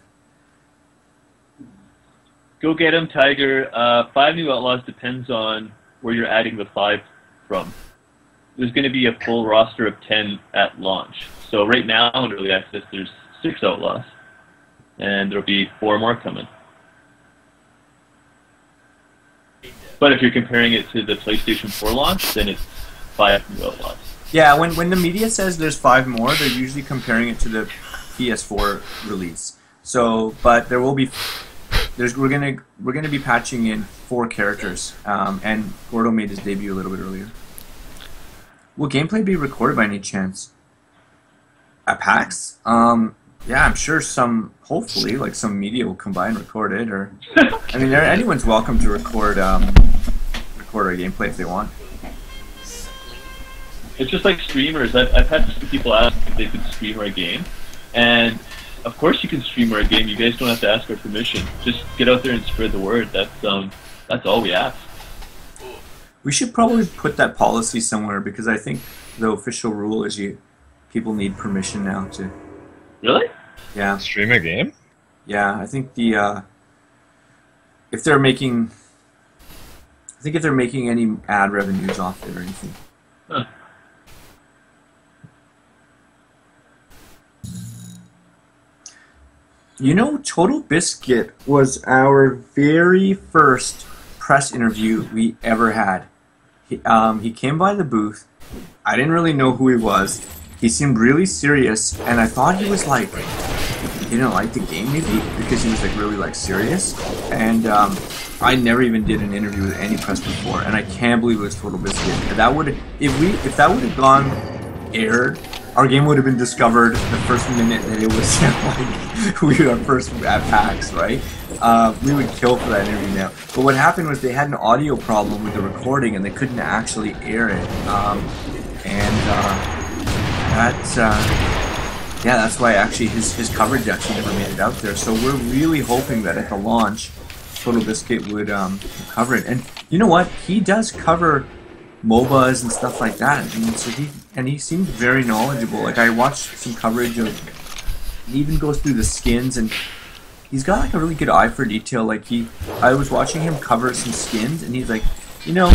Go get him, Tiger. 5 new outlaws depends on where you're adding the 5 from. There's going to be a full roster of 10 at launch. So right now in early access, there's 6 outlaws. and there'll be 4 more coming. But if you're comparing it to the PlayStation 4 launch, then it's 5 new Outlaws. Yeah, when the media says there's 5 more, they're usually comparing it to the PS4 release. So, but there will be, we're gonna be patching in 4 characters, and Gordo made his debut a little bit earlier. Will gameplay be recorded by any chance? At PAX? Yeah, I'm sure hopefully, like some media will come by and record it, or, I mean, anyone's welcome to record our gameplay if they want. It's just like streamers. I've had some people ask if they could stream our game, and of course you can stream our game. You guys don't have to ask our permission. Just get out there and spread the word. That's all we ask. We should probably put that policy somewhere, because I think the official rule is people need permission now to. Really? Yeah. Stream a game? Yeah, I think if they're making any ad revenues off it or anything. Huh. You know, Total Biscuit was our very first press interview we ever had. He came by the booth. I didn't really know who he was. He seemed really serious, and I thought he was like, he didn't like the game maybe, because he was like really like serious. And I never even did an interview with any press before, and I can't believe it was Total Biscuit. That would if that would have gone aired, our game would have been discovered the first minute that it was like we were first at PAX, right? We would kill for that interview now. But what happened was they had an audio problem with the recording, and they couldn't actually air it. That's why actually his coverage actually never made it out there. So we're really hoping that at the launch, Total Biscuit would cover it. And you know what? He does cover MOBAs and stuff like that, and so he seemed very knowledgeable. Like I watched some coverage of, he even goes through the skins, and he's got like a really good eye for detail. Like I was watching him cover some skins, and he's like, you know,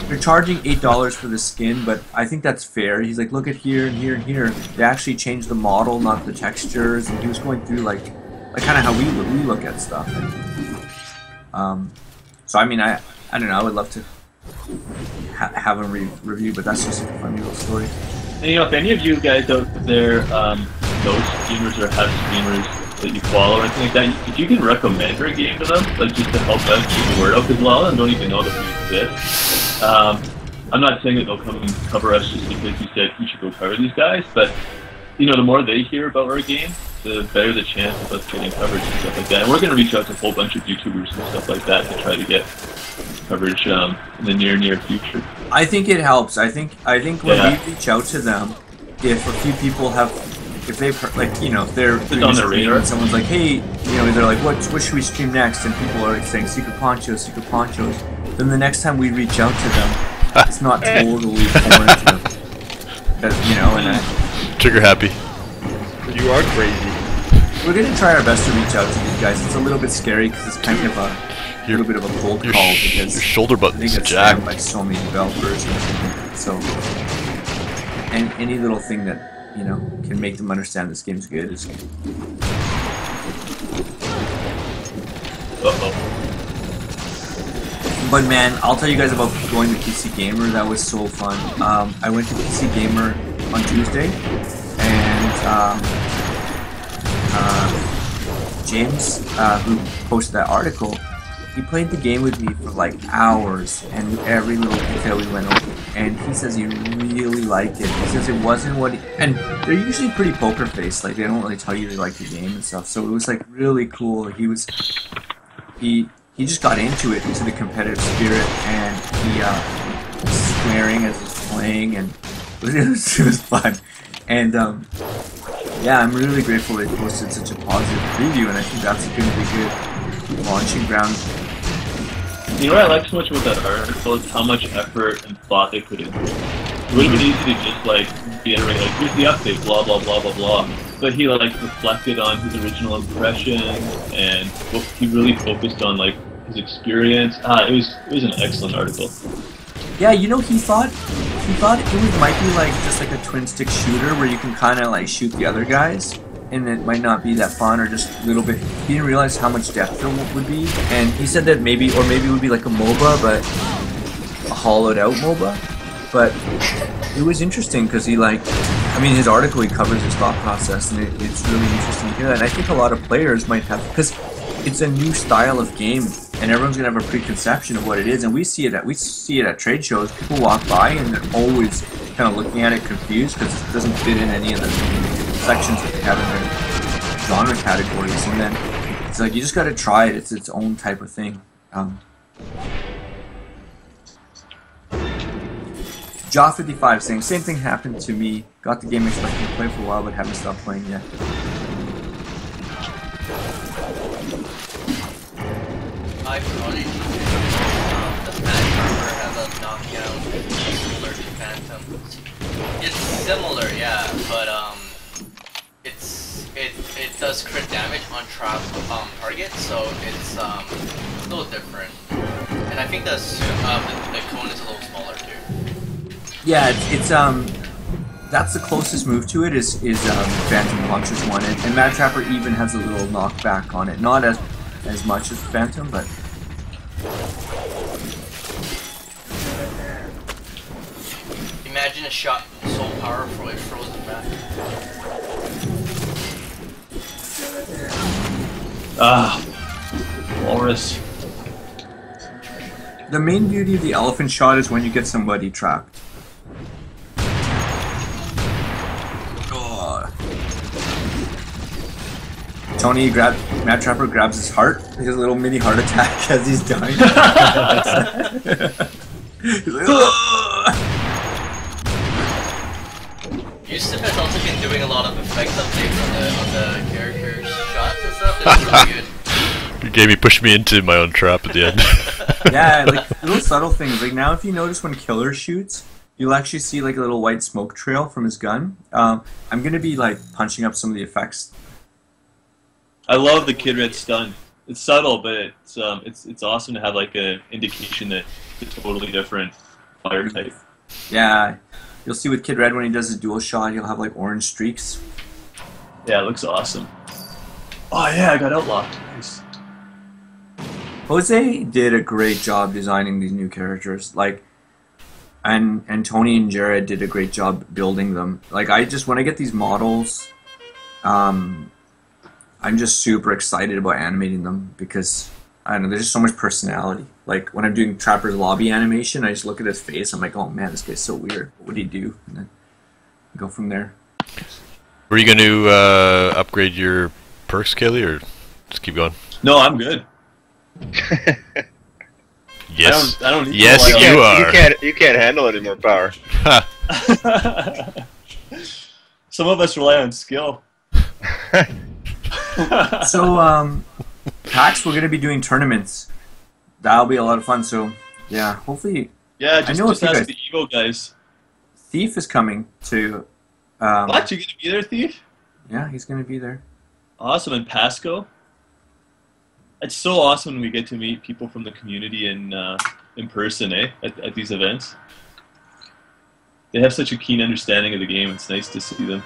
they're charging $8 for the skin, but I think that's fair. He's like, look at here and here and here. They actually changed the model, not the textures, and he was going through like kind of how we look at stuff. And, so I mean, I don't know. I would love to have him review, but that's just a funny little story. And you know, if any of you guys out there know streamers or have streamers that you follow or anything like that, if you can recommend our game to them, like just to help us get the word out, because a lot of them don't even know that we exist. I'm not saying that they'll come and cover us just because you said we should go cover these guys, but you know, the more they hear about our game, the better the chance of us getting coverage and stuff like that. And we're going to reach out to a whole bunch of YouTubers and stuff like that to try to get coverage in the near future. I think it helps. I think when we reach out to them, if a few people have, if they like, you know, if they're on their radar, and someone's like, hey, you know, they're like, what should we stream next? And people are like saying Secret Ponchos. Then the next time we reach out to them, it's not totally foreign to them. You know, and trigger happy. You are crazy. We're gonna try our best to reach out to these guys. It's a little bit scary because it's kind of a little bit of a cold call because your shoulder they button's get jacked spammed by so many developers and everything. So, and any little thing that, you know, can make them understand this game's good is good. But man, I'll tell you guys about going to PC Gamer. That was so fun. I went to PC Gamer on Tuesday, and James, who posted that article, he played the game with me for like hours, and every little detail we went over. And he says he really liked it. He says it wasn't what and they're usually pretty poker faced, like they don't really tell you they like the game and stuff. So it was like really cool. He just got into it, into the competitive spirit, and he was swearing as he was playing, and it was fun. And yeah, I'm really grateful they posted such a positive preview, and I think that's going to be a good launching ground. You know what I like so much about that article is how much effort and thought they put into it. It would have been easy to just like reiterate, like, here's the update, blah blah blah blah blah. But he like reflected on his original impression, and he really focused on like his experience. It was an excellent article. Yeah, you know, he thought it might be like just like a twin stick shooter where you can kind of like shoot the other guys, and it might not be that fun, or just a little bit. He didn't realize how much depth there would be, and he said that maybe it would be like a MOBA, but a hollowed out MOBA. But it was interesting because he his article, he covers his thought process, and it's really interesting to hear that. And I think a lot of players might have, because it's a new style of game, and everyone's gonna have a preconception of what it is. And we see it at trade shows. People walk by and they're always kind of looking at it confused because it doesn't fit in any of the sections that they have in their genre categories. And then it's like you just got to try it. It's its own type of thing. Jaw55 saying, same thing happened to me. Got the game expecting to play for a while, but haven't stopped playing yet. I probably the Mad Charmer has a knockdown similar to Phantom. It's similar, yeah, but it does crit damage on trap target, so it's a little different. And I think the cone is a little smaller too. Yeah, it's that's the closest move to it is Phantom Puncher's one, and Mad Trapper even has a little knockback on it, not as much as Phantom, but imagine a shot so powerful it froze the back. Walrus. The main beauty of the elephant shot is when you get somebody trapped. Tony Mad Trapper grabs his heart, he has a little mini heart attack as he's dying. He's like, Yusuf has also been doing a lot of effects updates on the character shots and stuff. It's really good. You gave me, pushed me into my own trap at the end. Yeah, like little subtle things. Like now, if you notice when Killer shoots, you'll actually see like a little white smoke trail from his gun. I'm gonna be like punching up some of the effects. I love the Kid Red stun. It's subtle, but it's awesome to have like a indication that it's a totally different fire type. Yeah, you'll see with Kid Red when he does his dual shot, he'll have like orange streaks. Yeah, it looks awesome. Oh yeah, I got outlocked. Nice. Jose did a great job designing these new characters. Like, and Tony and Jared did a great job building them. Like when I get these models, I'm just super excited about animating them because, I don't know, there's just so much personality. Like, when I'm doing Trapper's lobby animation, I just look at his face, I'm like, oh man, this guy's so weird. What did he do? And then go from there. Were you going to upgrade your perks, Kelly, or just keep going? No, I'm good. Yes. I don't need yes, to you are. You can't handle any more power. Some of us rely on skill. So, PAX, we're going to be doing tournaments. That'll be a lot of fun, so, yeah, hopefully... Yeah, just ask the Evo guys. Thief is coming to... What? You going to be there, Thief? Yeah, he's going to be there. Awesome, and Pasco? It's so awesome when we get to meet people from the community in person, at these events. They have such a keen understanding of the game, it's nice to see them.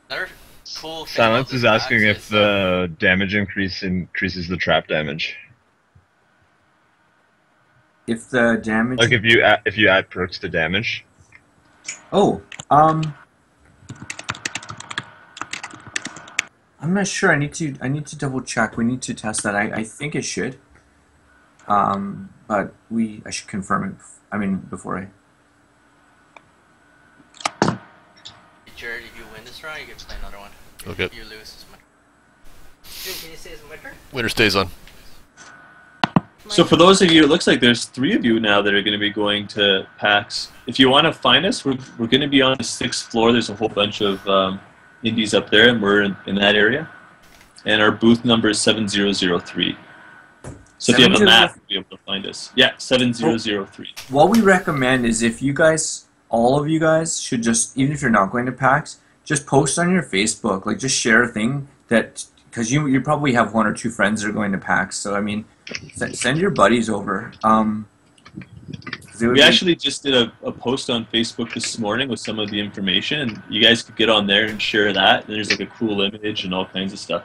Another cool thing Silence is asking is, if the damage increases the trap damage. If the damage... Like if you add perks to damage. Oh, I'm not sure. I need to double check. We need to test that. I think it should. But I should confirm it. I mean, before I... Jared, if you win this round, you can play another one. Okay. If you lose, it's my turn. Can you say it's my turn? Winner stays on. So for those of you, it looks like there's 3 of you now that are going to be going to PAX. If you want to find us, we're going to be on the 6th floor. There's a whole bunch of indies up there, and we're in that area. And our booth number is 7003. So if you have a map, you'll be able to find us. Yeah, 7003. What we recommend is if you guys... all of you guys should just, even if you're not going to PAX, just post on your Facebook, like just share a thing that, because you probably have 1 or 2 friends that are going to PAX, so I mean, send your buddies over. We actually just did a post on Facebook this morning with some of the information, and you guys could get on there and share that. And there's like a cool image and all kinds of stuff.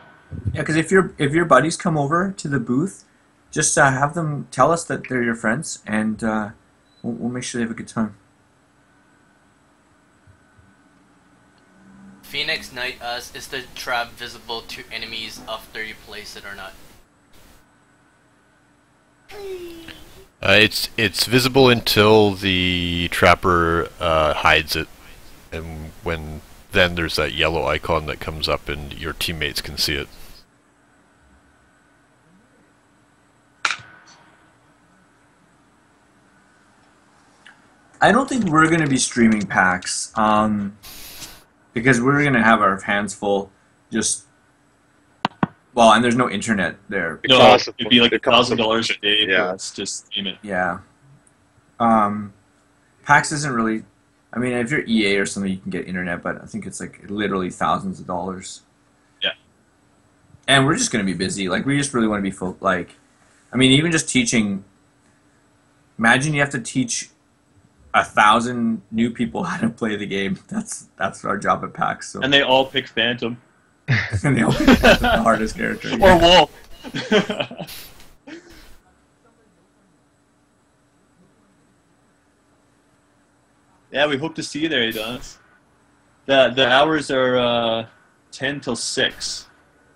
Yeah, because if your buddies come over to the booth, just have them tell us that they're your friends, and we'll make sure they have a good time. Phoenix Knight asks, is the trap visible to enemies after you place it or not? It's visible until the trapper hides it, and then there's that yellow icon that comes up, and your teammates can see it. I don't think we're going to be streaming packs, because we're going to have our hands full. And there's no internet there. No, it'd be like $1,000 a day for us to stream it. Yeah. PAX isn't really. I mean, if you're EA or something, you can get internet, but I think it's like literally thousands of dollars. Yeah. And we're just going to be busy. Like, we just really want to be full. Like, I mean, even just teaching. Imagine you have to teach 1,000 new people how to play the game. That's our job at PAX. So. And they all pick Phantom. And they all pick Phantom, the hardest character. Or Wolf. Yeah, we hope to see you there, Adonis. The hours are 10 till 6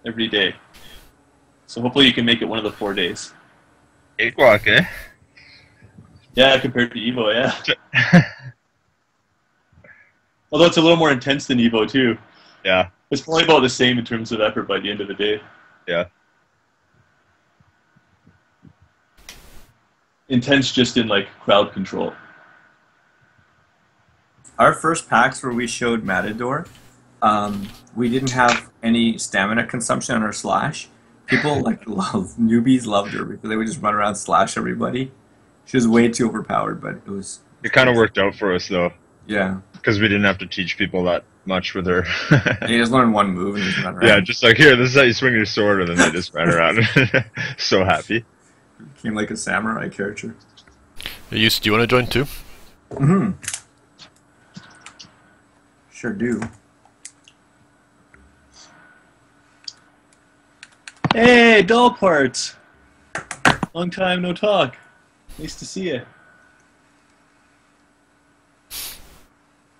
every day. So hopefully you can make it one of the 4 days. 8 o'clock, eh? Yeah, compared to Evo, yeah. Although it's a little more intense than Evo, too. Yeah. It's probably about the same in terms of effort by the end of the day. Yeah. Intense just in, like, crowd control. Our first packs where we showed Matador, we didn't have any stamina consumption on our slash. People, newbies loved her because they would just run around slash everybody. She was way too overpowered, but it was... It kind of worked out for us, though. Yeah. Because we didn't have to teach people that much with her. You just learn one move and just run around. Yeah, just like, here, this is how you swing your sword, and then they just ran around. So happy. Became like a samurai character. Do you want to join too? Mm-hmm. Sure do. Hey, doll parts! Long time no talk. Nice to see you.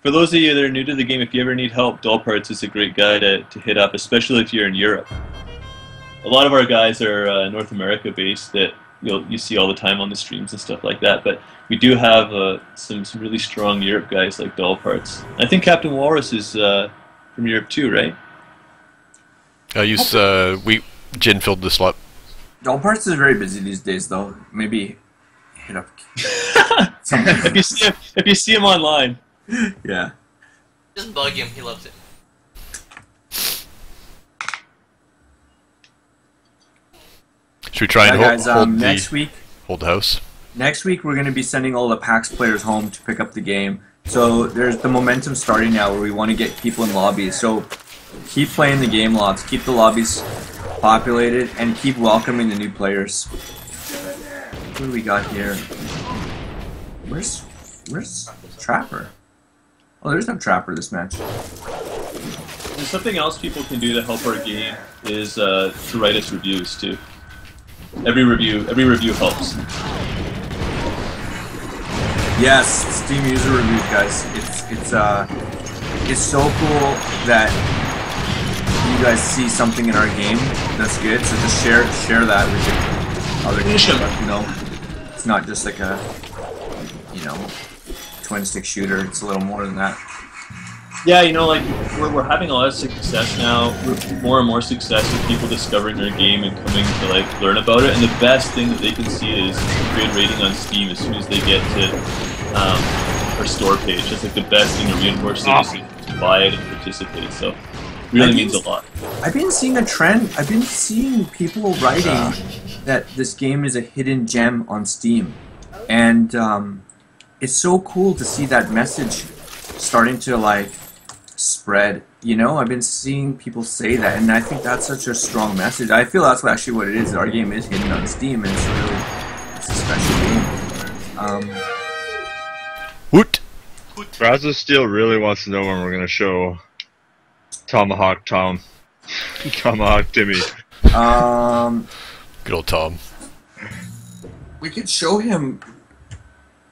For those of you that are new to the game, if you ever need help, Doll Parts is a great guy to hit up, especially if you're in Europe. A lot of our guys are North America based that you see all the time on the streams and stuff like that, but we do have some really strong Europe guys like Doll Parts. I think Captain Walrus is from Europe too, right? Jin filled the slot. Doll Parts is very busy these days, though. Maybe hit up. if you see him online. Yeah. Just bug him, he loves it. Should we try and hold the house? Next week we're going to be sending all the PAX players home to pick up the game. So there's the momentum starting now where we want to get people in lobbies. So keep playing the game lots, keep the lobbies populated, and keep welcoming the new players. What do we got here? Where's Trapper? Oh, there's no Trapper this match. And something else people can do to help our game is to write us reviews too. Every review helps. Yes, Steam user reviews, guys. It's so cool that you guys see something in our game that's good. So just share that with other people. You know, it's not just like a twin stick shooter. It's a little more than that. Yeah, like we're having a lot of success now. More and more success with people discovering our game and coming to learn about it. And the best thing that they can see is a great rating on Steam as soon as they get to our store page. That's like the best thing to reinforce to buy it and participate. So it really means a lot. I've been seeing a trend. I've been seeing people writing that this game is a hidden gem on Steam, and it's so cool to see that message starting to spread. I've been seeing people say that, and I think that's such a strong message. I feel that's actually what it is. Our game is hidden on Steam, and it's a special game. Brazos Steel really wants to know when we're gonna show Tomahawk Tom. Tomahawk Timmy. Good old Tom. We could show him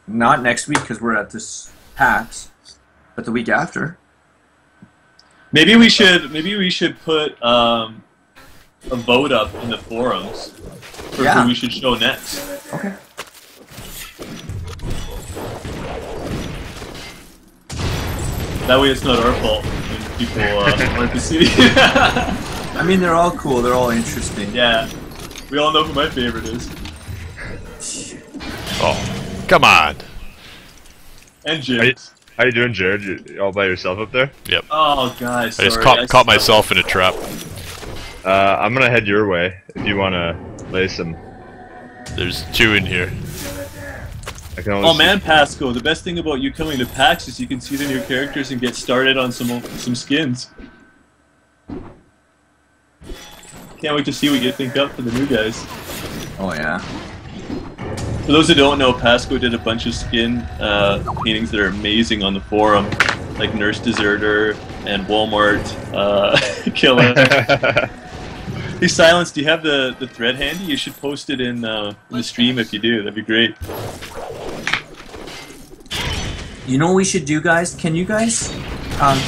not next week because we're at this PAX, but the week after. Maybe we should put a vote up in the forums for who we should show next. Okay. That way it's not our fault when people want to see. I mean, they're all cool. They're all interesting. Yeah. We all know who my favorite is. Oh, come on. And James. How you doing, Jared? You all by yourself up there? Yep. Oh, guys, I just caught myself in a trap. I'm gonna head your way if you wanna lay some. There's 2 in here. I can only Oh man, Pasco, the best thing about you coming to PAX is you can see the new characters and get started on some skins. Can't wait to see what you think up for the new guys. Oh yeah. For those who don't know, Pasco did a bunch of skin paintings that are amazing on the forum, like Nurse Deserter and Walmart Killer. Hey Silence, do you have the thread handy? You should post it in the stream if you do, that'd be great. You know what we should do, guys? Can you guys,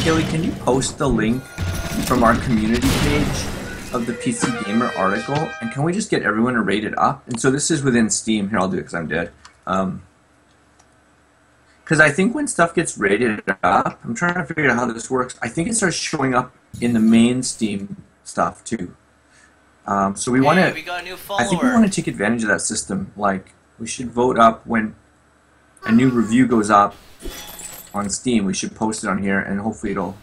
Kaylee, can you post the link from our community page of the PC Gamer article? And can we just get everyone to rate it up? And so this is within Steam. Here, I'll do it because I'm dead. Because I think when stuff gets rated up, I'm trying to figure out how this works. I think it starts showing up in the main Steam stuff too. So we want to. We got a new follower. I think we want to take advantage of that system. Like, we should vote up when a new review goes up on Steam. We should post it on here, and hopefully it'll.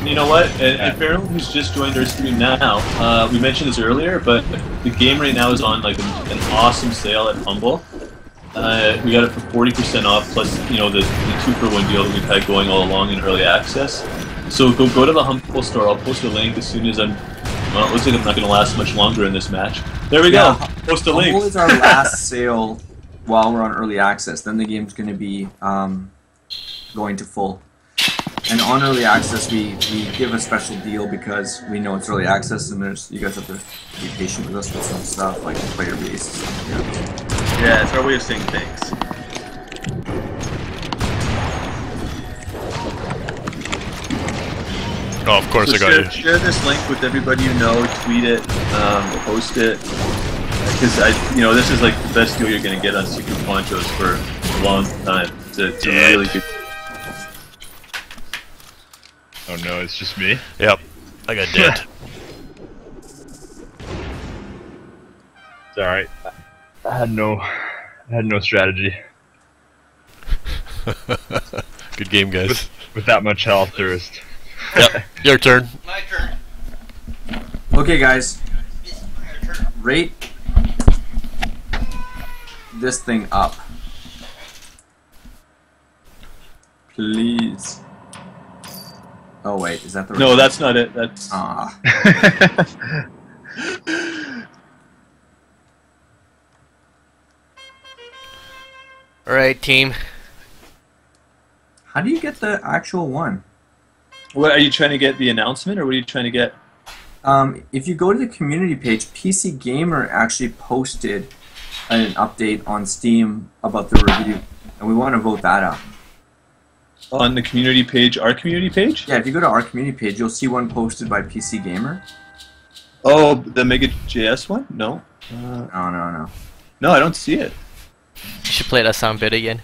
You know what? And for everyone who's just joined our stream now, we mentioned this earlier, but the game right now is on like an awesome sale at Humble. We got it for 40% off, plus the 2-for-1 deal that we've had going all along in early access. So go to the Humble store. I'll post a link as soon as I'm. Well, it looks like I'm not going to last much longer in this match. There we go. Post a link. Humble is our last sale while we're on early access. Then the game's going to be going to full. And on early access, we give a special deal because we know it's early access, and you guys have to be patient with us with some stuff like player base. Yeah, it's our way of saying thanks. Oh, of course I got you. Share this link with everybody you know. Tweet it, post it, because this is like the best deal you're gonna get on Secret Ponchos for a long time. It's a really good. Oh no, it's just me? Yep. I got dead. It's alright. I had no strategy. Good game, guys. With that much health, there is. Yep. Your turn. My turn. Okay, guys. Rate this thing up, please. Oh wait, is that the right? No, that's not it. That's. Alright, team. How do you get the actual one? What are you trying to get? The announcement, or what are you trying to get? If you go to the community page, PC Gamer actually posted an update on Steam about the review, and we want to vote that up. On the community page, our community page? Yeah, if you go to our community page, you'll see one posted by PC Gamer. Oh, the Mega JS one? No. No. No, I don't see it. You should play that sound bit again.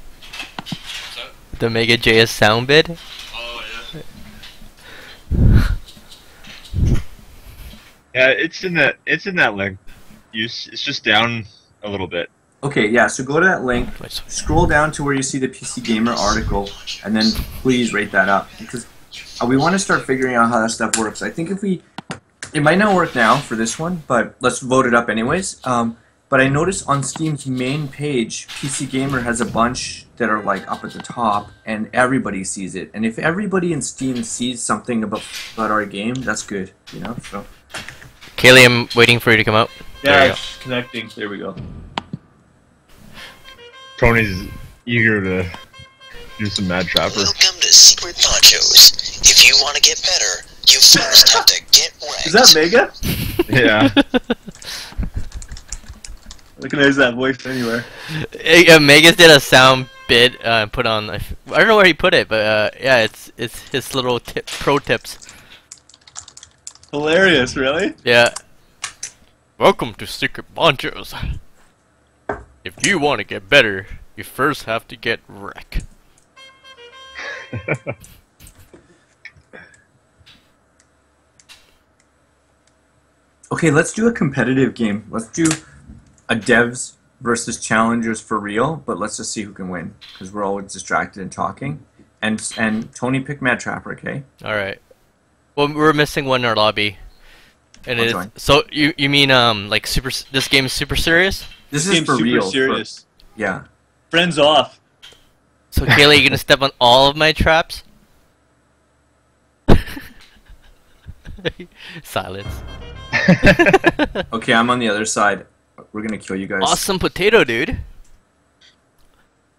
The Mega JS sound bit. Oh, yeah. Yeah, it's in that link. It's just down a little bit. Okay, yeah, so go to that link, scroll down to where you see the PC Gamer article, and then please rate that up. Because we want to start figuring out how that stuff works. I think it might not work now for this one, but let's vote it up anyways. but I noticed on Steam's main page, PC Gamer has a bunch that are like up at the top, and everybody sees it. And if everybody in Steam sees something about our game, that's good, you know. So. Kaylee, I'm waiting for you to come out. There Yeah, you go. it's connecting. There we go. Tony's eager to do some Mad Trapper. Welcome to Secret Ponchos. If you want to get better, you first have to get wrecked. Is that Mega? Yeah. Recognize that voice anywhere. Megas did a sound bit put on. I don't know where he put it, but yeah, it's his little pro tips. Hilarious, really? Yeah. Welcome to Secret Ponchos. If you want to get better, you first have to get wrecked. Okay, let's do a competitive game. Let's do a devs versus challengers for real, but let's just see who can win, because we're always distracted and talking. And Tony, pick Mad Trapper, okay? All right. Well, we're missing one in our lobby, and I'll it's join. so you mean like super? This game is super serious. This is Game's for super real. serious. Yeah. Friends off. So Kaylee, you gonna step on all of my traps? Silence. Okay, I'm on the other side. We're gonna kill you guys. Awesome potato, dude.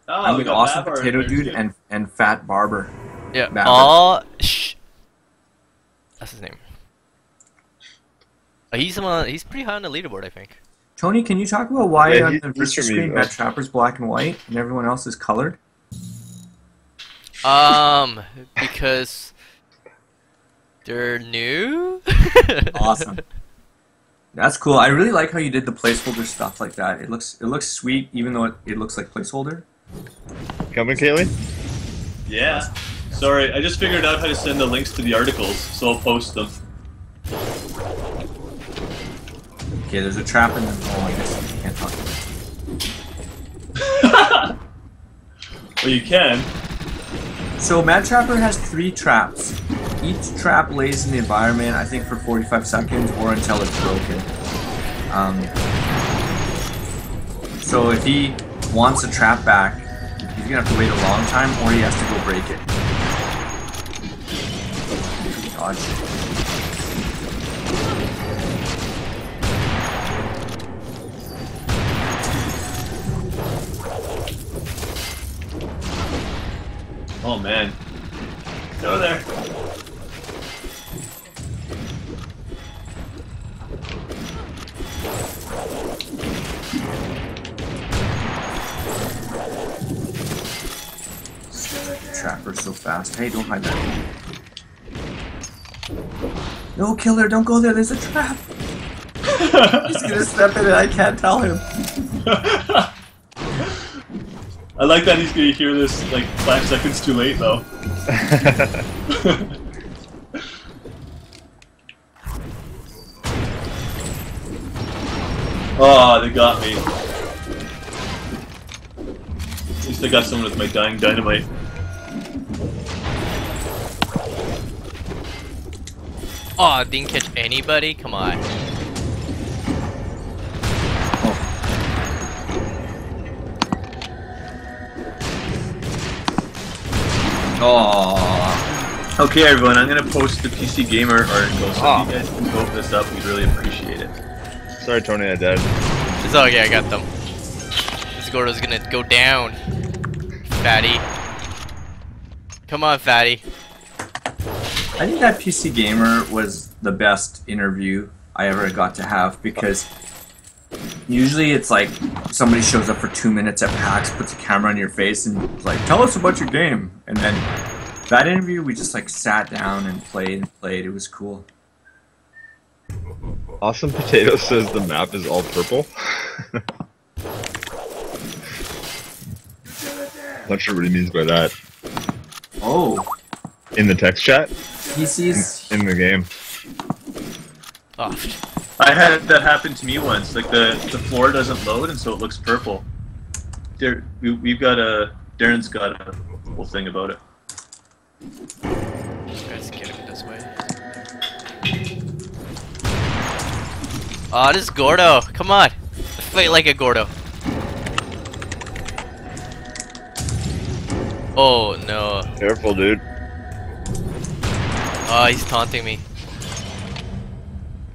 Oh, I'm we with got Awesome Babar in Potato there, Dude too. and Fat Barber. Yeah. Maverick. All shh. That's his name. He's pretty high on the leaderboard, I think. Tony, can you talk about why Yeah, on he- the he's versus from screen me, Mad Trapper's black and white and everyone else is colored? Because they're new. Awesome. That's cool. I really like how you did the placeholder stuff like that. It looks sweet, even though it looks like placeholder. Coming, Kaylee? Yeah. Sorry, I just figured out how to send the links to the articles, so I'll post them. Okay, there's a trap in the. Oh, I guess you can't talk about it. Well, you can. So Mad Trapper has 3 traps. Each trap lays in the environment, I think, for 45 seconds or until it's broken. So if he wants a trap back, he's gonna have to wait a long time, or he has to go break it. Dodge. Oh man. Go there. Trapper's so fast. Hey, don't hide that. No, killer, don't go there. There's a trap. He's gonna step in and I can't tell him. I like that he's gonna hear this like 5 seconds too late though. Oh, they got me. At least I got someone with my dying dynamite. Oh, didn't catch anybody? Come on. Oh. Okay, everyone, I'm gonna post the PC Gamer article, so Ah. if you guys can vote this up, we'd really appreciate it. Sorry, Tony, I died. It's okay, I got them. This Gordo's gonna go down. Fatty. Come on, Fatty. I think that PC Gamer was the best interview I ever got to have, because usually it's like somebody shows up for 2 minutes at PAX, puts a camera on your face and is like, tell us about your game. And then that interview, we just like sat down and played. It was cool. Awesome Potato says the map is all purple. Not sure what he means by that. Oh, In the text chat? he sees. In the game. Oh, I had that happen to me once. Like the floor doesn't load, and so it looks purple. We've got Darren's got a whole thing about it. guys get him this way. Oh, this is Gordo. Come on. Fight like a Gordo. Oh no. Careful, dude. Oh, he's taunting me.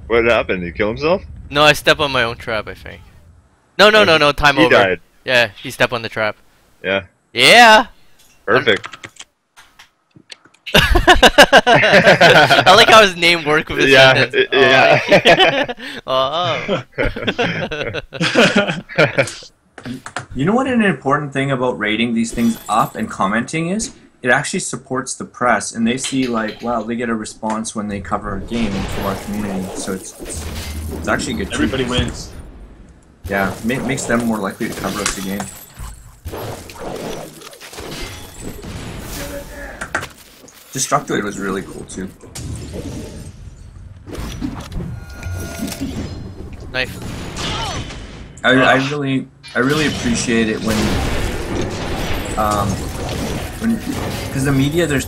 What happened? Did he kill himself? No, I stepped on my own trap, I think. No, time He over. died. Yeah, he stepped on the trap. Yeah. Yeah! Perfect. I like how his name worked with his Yeah, sentence. yeah. Oh. You know what an important thing about rating these things up and commenting is? It actually supports the press, and they see like, wow, they get a response when they cover a game from our community. So it's actually good. Everybody wins. Yeah, makes them more likely to cover us again. Destructoid was really cool too. Knife. I really appreciate it when because the media they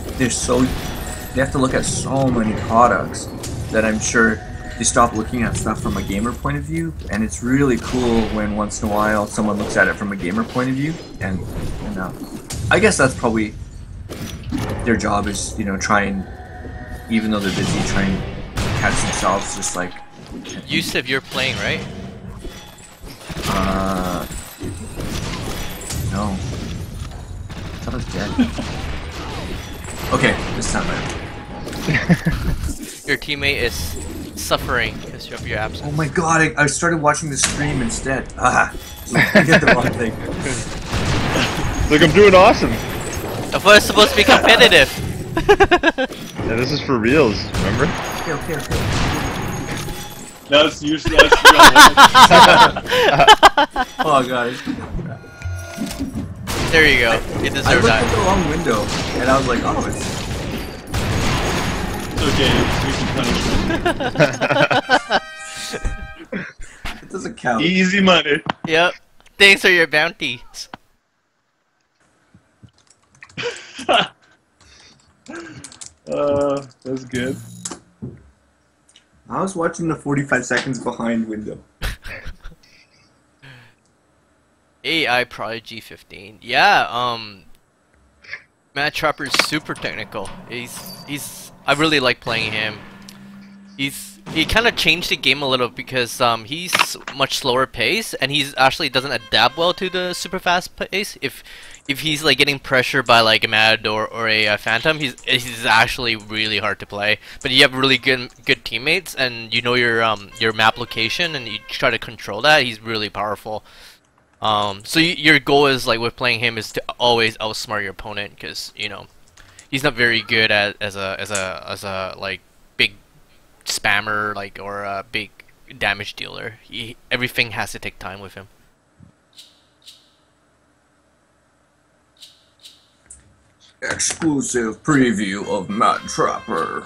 have to look at so many products that I'm sure they stop looking at stuff from a gamer point of view, and it's really cool when once in a while someone looks at it from a gamer point of view, and I guess that's probably their job is, you know, try and, even though they're busy, try and catch themselves just like. Yusuf, you're playing, right? No. I thought I was dead. Okay, this time I. Your teammate is suffering because of your absence. Oh my god, I started watching the stream instead. Ah, I get the wrong thing. Look, I'm doing awesome. I thought it's supposed to be competitive. Yeah, this is for reals, remember? Okay. That's usually Oh god. There you go. You I deserve looked at that. the wrong window, and I was like, oh, it's okay. it doesn't count. Easy money. Yep. Thanks for your bounties. That's good. I was watching the 45 seconds behind window. AI Prodigy 15. Yeah, Matt Trapper's super technical. I really like playing him. He kind of changed the game a little because he's much slower pace, and he's actually doesn't adapt well to the super fast pace. If he's like getting pressured by like a Mad or a Phantom, he's actually really hard to play. But you have really good teammates, and you know your map location, and you try to control that. He's really powerful. So your goal is, like, with playing him, is to always outsmart your opponent, because you know he's not very good as a like big spammer, like, or a big damage dealer. Everything has to take time with him. Exclusive preview of Matt Trapper.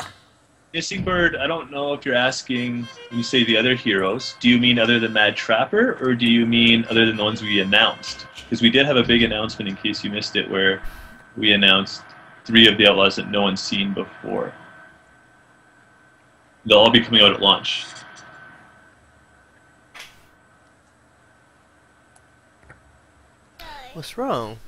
Missing Bird, I don't know if you're asking, when you say the other heroes, do you mean other than Mad Trapper, or do you mean other than the ones we announced? Because we did have a big announcement, in case you missed it, where we announced 3 of the Outlaws that no one's seen before. They'll all be coming out at launch. What's wrong?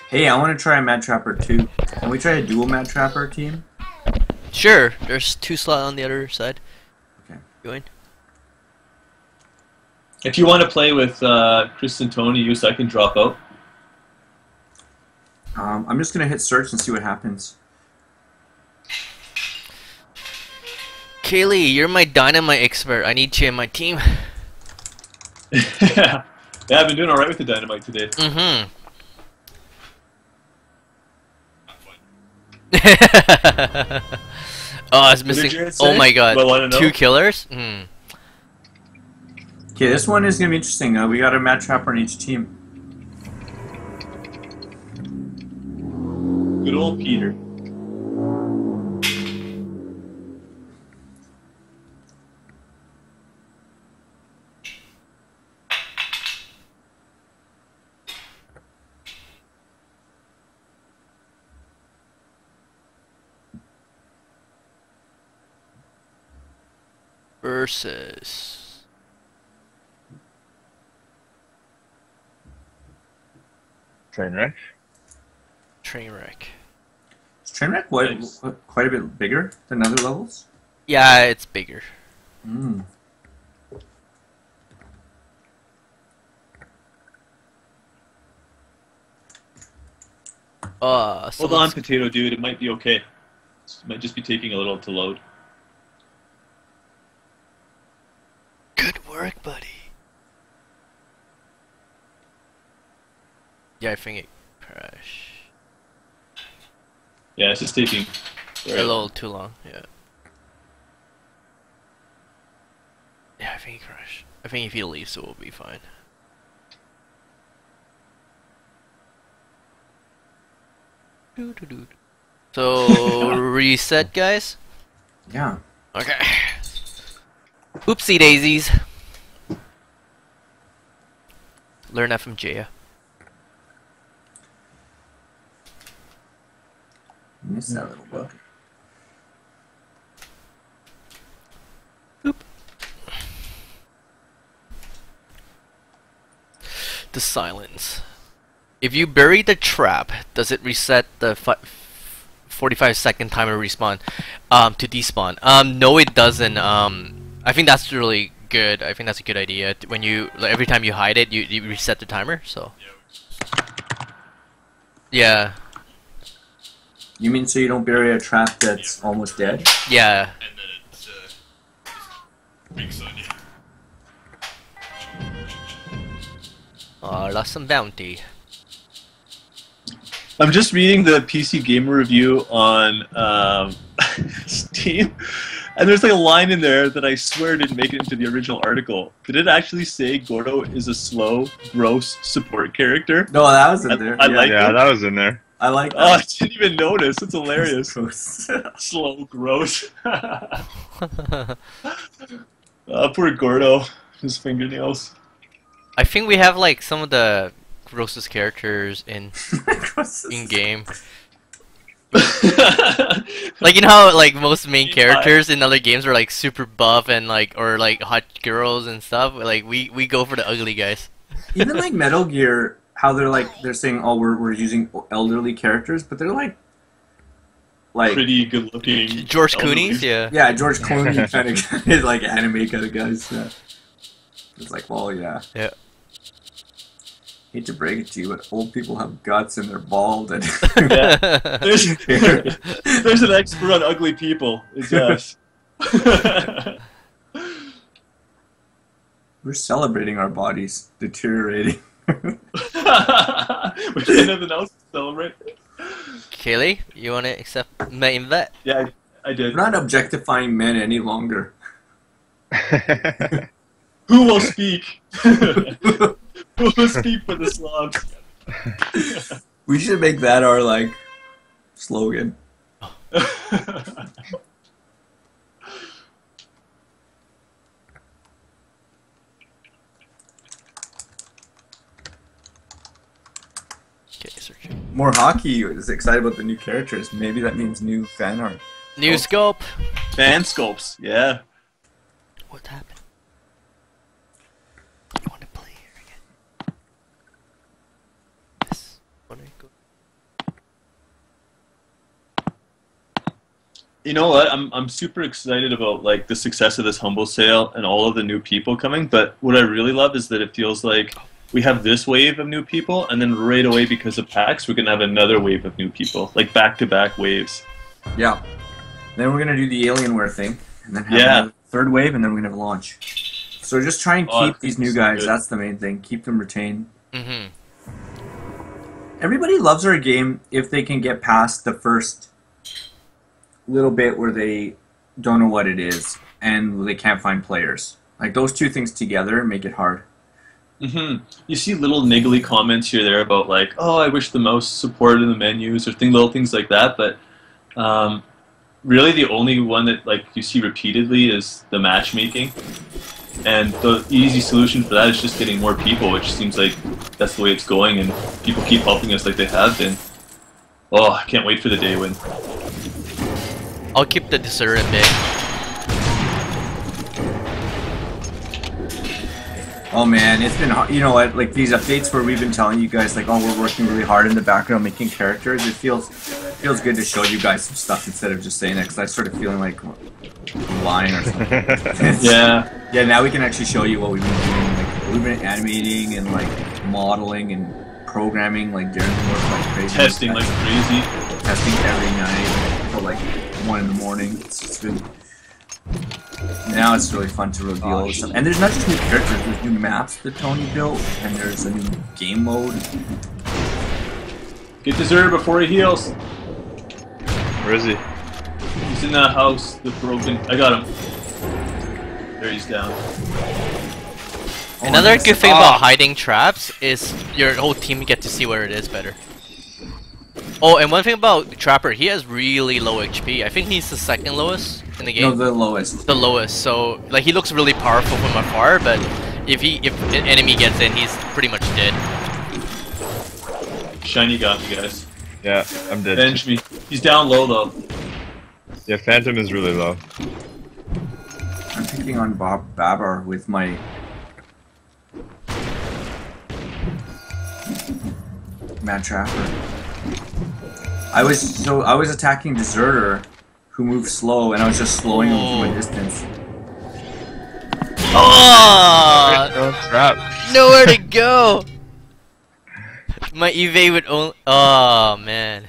Hey, I want to try a Mad Trapper too. Can we try a dual Mad Trapper team? Sure. There's 2 slots on the other side. Okay. Join. If you want to play with Chris and Tony, I can drop out. I'm just gonna hit search and see what happens. Kaylee, you're my dynamite expert. I need you in my team. Yeah, I've been doing alright with the dynamite today. Mm-hmm. Oh, I was missing. Jared say? Oh my god. Do I wanna know? 2 killers? Hmm. Okay, this one is gonna be interesting. We got a Mad Trapper on each team. Good old Peter. versus Trainwreck. Trainwreck. Is Trainwreck quite a bit bigger than other levels? Yeah, it's bigger. Mm. So Hold on, potato dude. It might be okay. It might just be taking a little to load. good work, buddy. Yeah, I think it crashed. Yeah, it's just taking A little too long, yeah. Yeah, I think he crashed. I think if he leaves, it will be fine. So, reset, guys? Yeah. Okay. Oopsie daisies. Learn that from Jaya. Miss that little book. The silence. If you bury the trap, does it reset the 45-second timer respawn to despawn? No, it doesn't. I think that's really good. I think that's a good idea. When you every time you hide it, you reset the timer. So yeah, You mean so you don't bury a trap that's almost dead? yeah. And then it's big on you. Oh, lost some bounty. I'm just reading the PC Gamer review on Steam, and there's like a line in there that I swear didn't make it into the original article. Did it actually say Gordo is a slow, gross support character? No, that was in there. I like Yeah, it. that was in there. I like Oh, I that. didn't even notice. It's hilarious. Gross. Slow, gross. Poor Gordo. His fingernails. I think we have like some of the grossest characters in game. Like, you know how like most main characters in other games are like super buff and like or like hot girls and stuff. Like we go for the ugly guys. Even like Metal Gear, how they're saying, oh, we're using elderly characters, but they're like Pretty good looking. George Clooney's, yeah. yeah, George Clooney kind of like anime kind of guys. Yeah. It's like, well, yeah. Yeah. Hate to break it to you, but old people have guts and they're bald and Yeah. There's an expert on ugly people. It's us. we're celebrating our bodies deteriorating. We have nothing else to celebrate. Kaylee, you want to accept main vet? Yeah, I did. We're not objectifying men any longer. Who will speak? Who will speak for the slobs? We should make that our like slogan. Okay, searching. More hockey is excited about the new characters. Maybe that means new fan art. New scope. Fan scopes, yeah. What happened? You want to play here again? Yes. Want to go? You know what? I'm super excited about like the success of this humble sale and all of the new people coming. But what I really love is that it feels like we have this wave of new people, and then right away because of PAX, we're gonna have another wave of new people, like back-to-back waves. Yeah. Then we're gonna do the Alienware thing, and then have Yeah. a third wave, and then we're gonna have a launch. So just try and Oh, keep these new so guys. good. That's the main thing. Keep them retained. Mm-hmm. Everybody loves our game if they can get past the first little bit where they don't know what it is and they can't find players. Like those two things together make it hard. You see little niggly comments here or there about like, oh, I wish the mouse supported the menus or little things like that. But really, the only one that like you see repeatedly is the matchmaking, and the easy solution for that is just getting more people, which seems like that's the way it's going, and people keep helping us like they have been. Oh, I can't wait for the day when. I'll keep the dessert a bit. Oh man, it's been hard. You know what? Like these updates where we've been telling you guys, like, oh, we're working really hard in the background making characters. It feels good to show you guys some stuff instead of just saying it. Because I started feeling like I'm lying or something. Yeah. Yeah. Now we can actually show you what we've been doing. Like we've been animating and like modeling and programming. Like Darren worked like crazy. Testing like crazy. Testing every night till like 1 in the morning. It's been. Now it's really fun to reveal all this stuff. And there's not just new characters, there's new maps that Tony built, and there's a new game mode. Get Deserter before he heals. Where is he? He's in that house, the broken. I got him. There he's down. Another good thing about hiding traps is your whole team get to see where it is better. Oh, and one thing about Trapper, he has really low HP. I think he's the second lowest in the game. No, the lowest. The lowest. So like he looks really powerful from afar, but if an enemy gets in, he's pretty much dead. Shiny got me, guys. Yeah, I'm dead. Avenge me. He's down low though. Yeah, Phantom is really low. I'm picking on Babar with my Mad Trapper. I was attacking Deserter, who moved slow, and I was just slowing him from a distance. Oh! Trap. Nowhere to go. My evade would only. Oh man.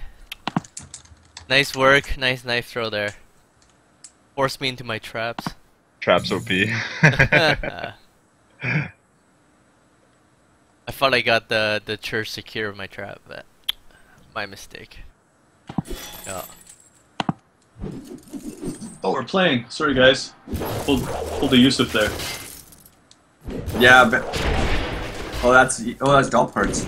Nice work. Nice knife throw there. Forced me into my traps. Traps OP. I thought I got the church secure with my trap, but my mistake. Yeah. Oh, we're playing. Sorry, guys. Pulled the Yusuf there. Yeah, but that's doll parts.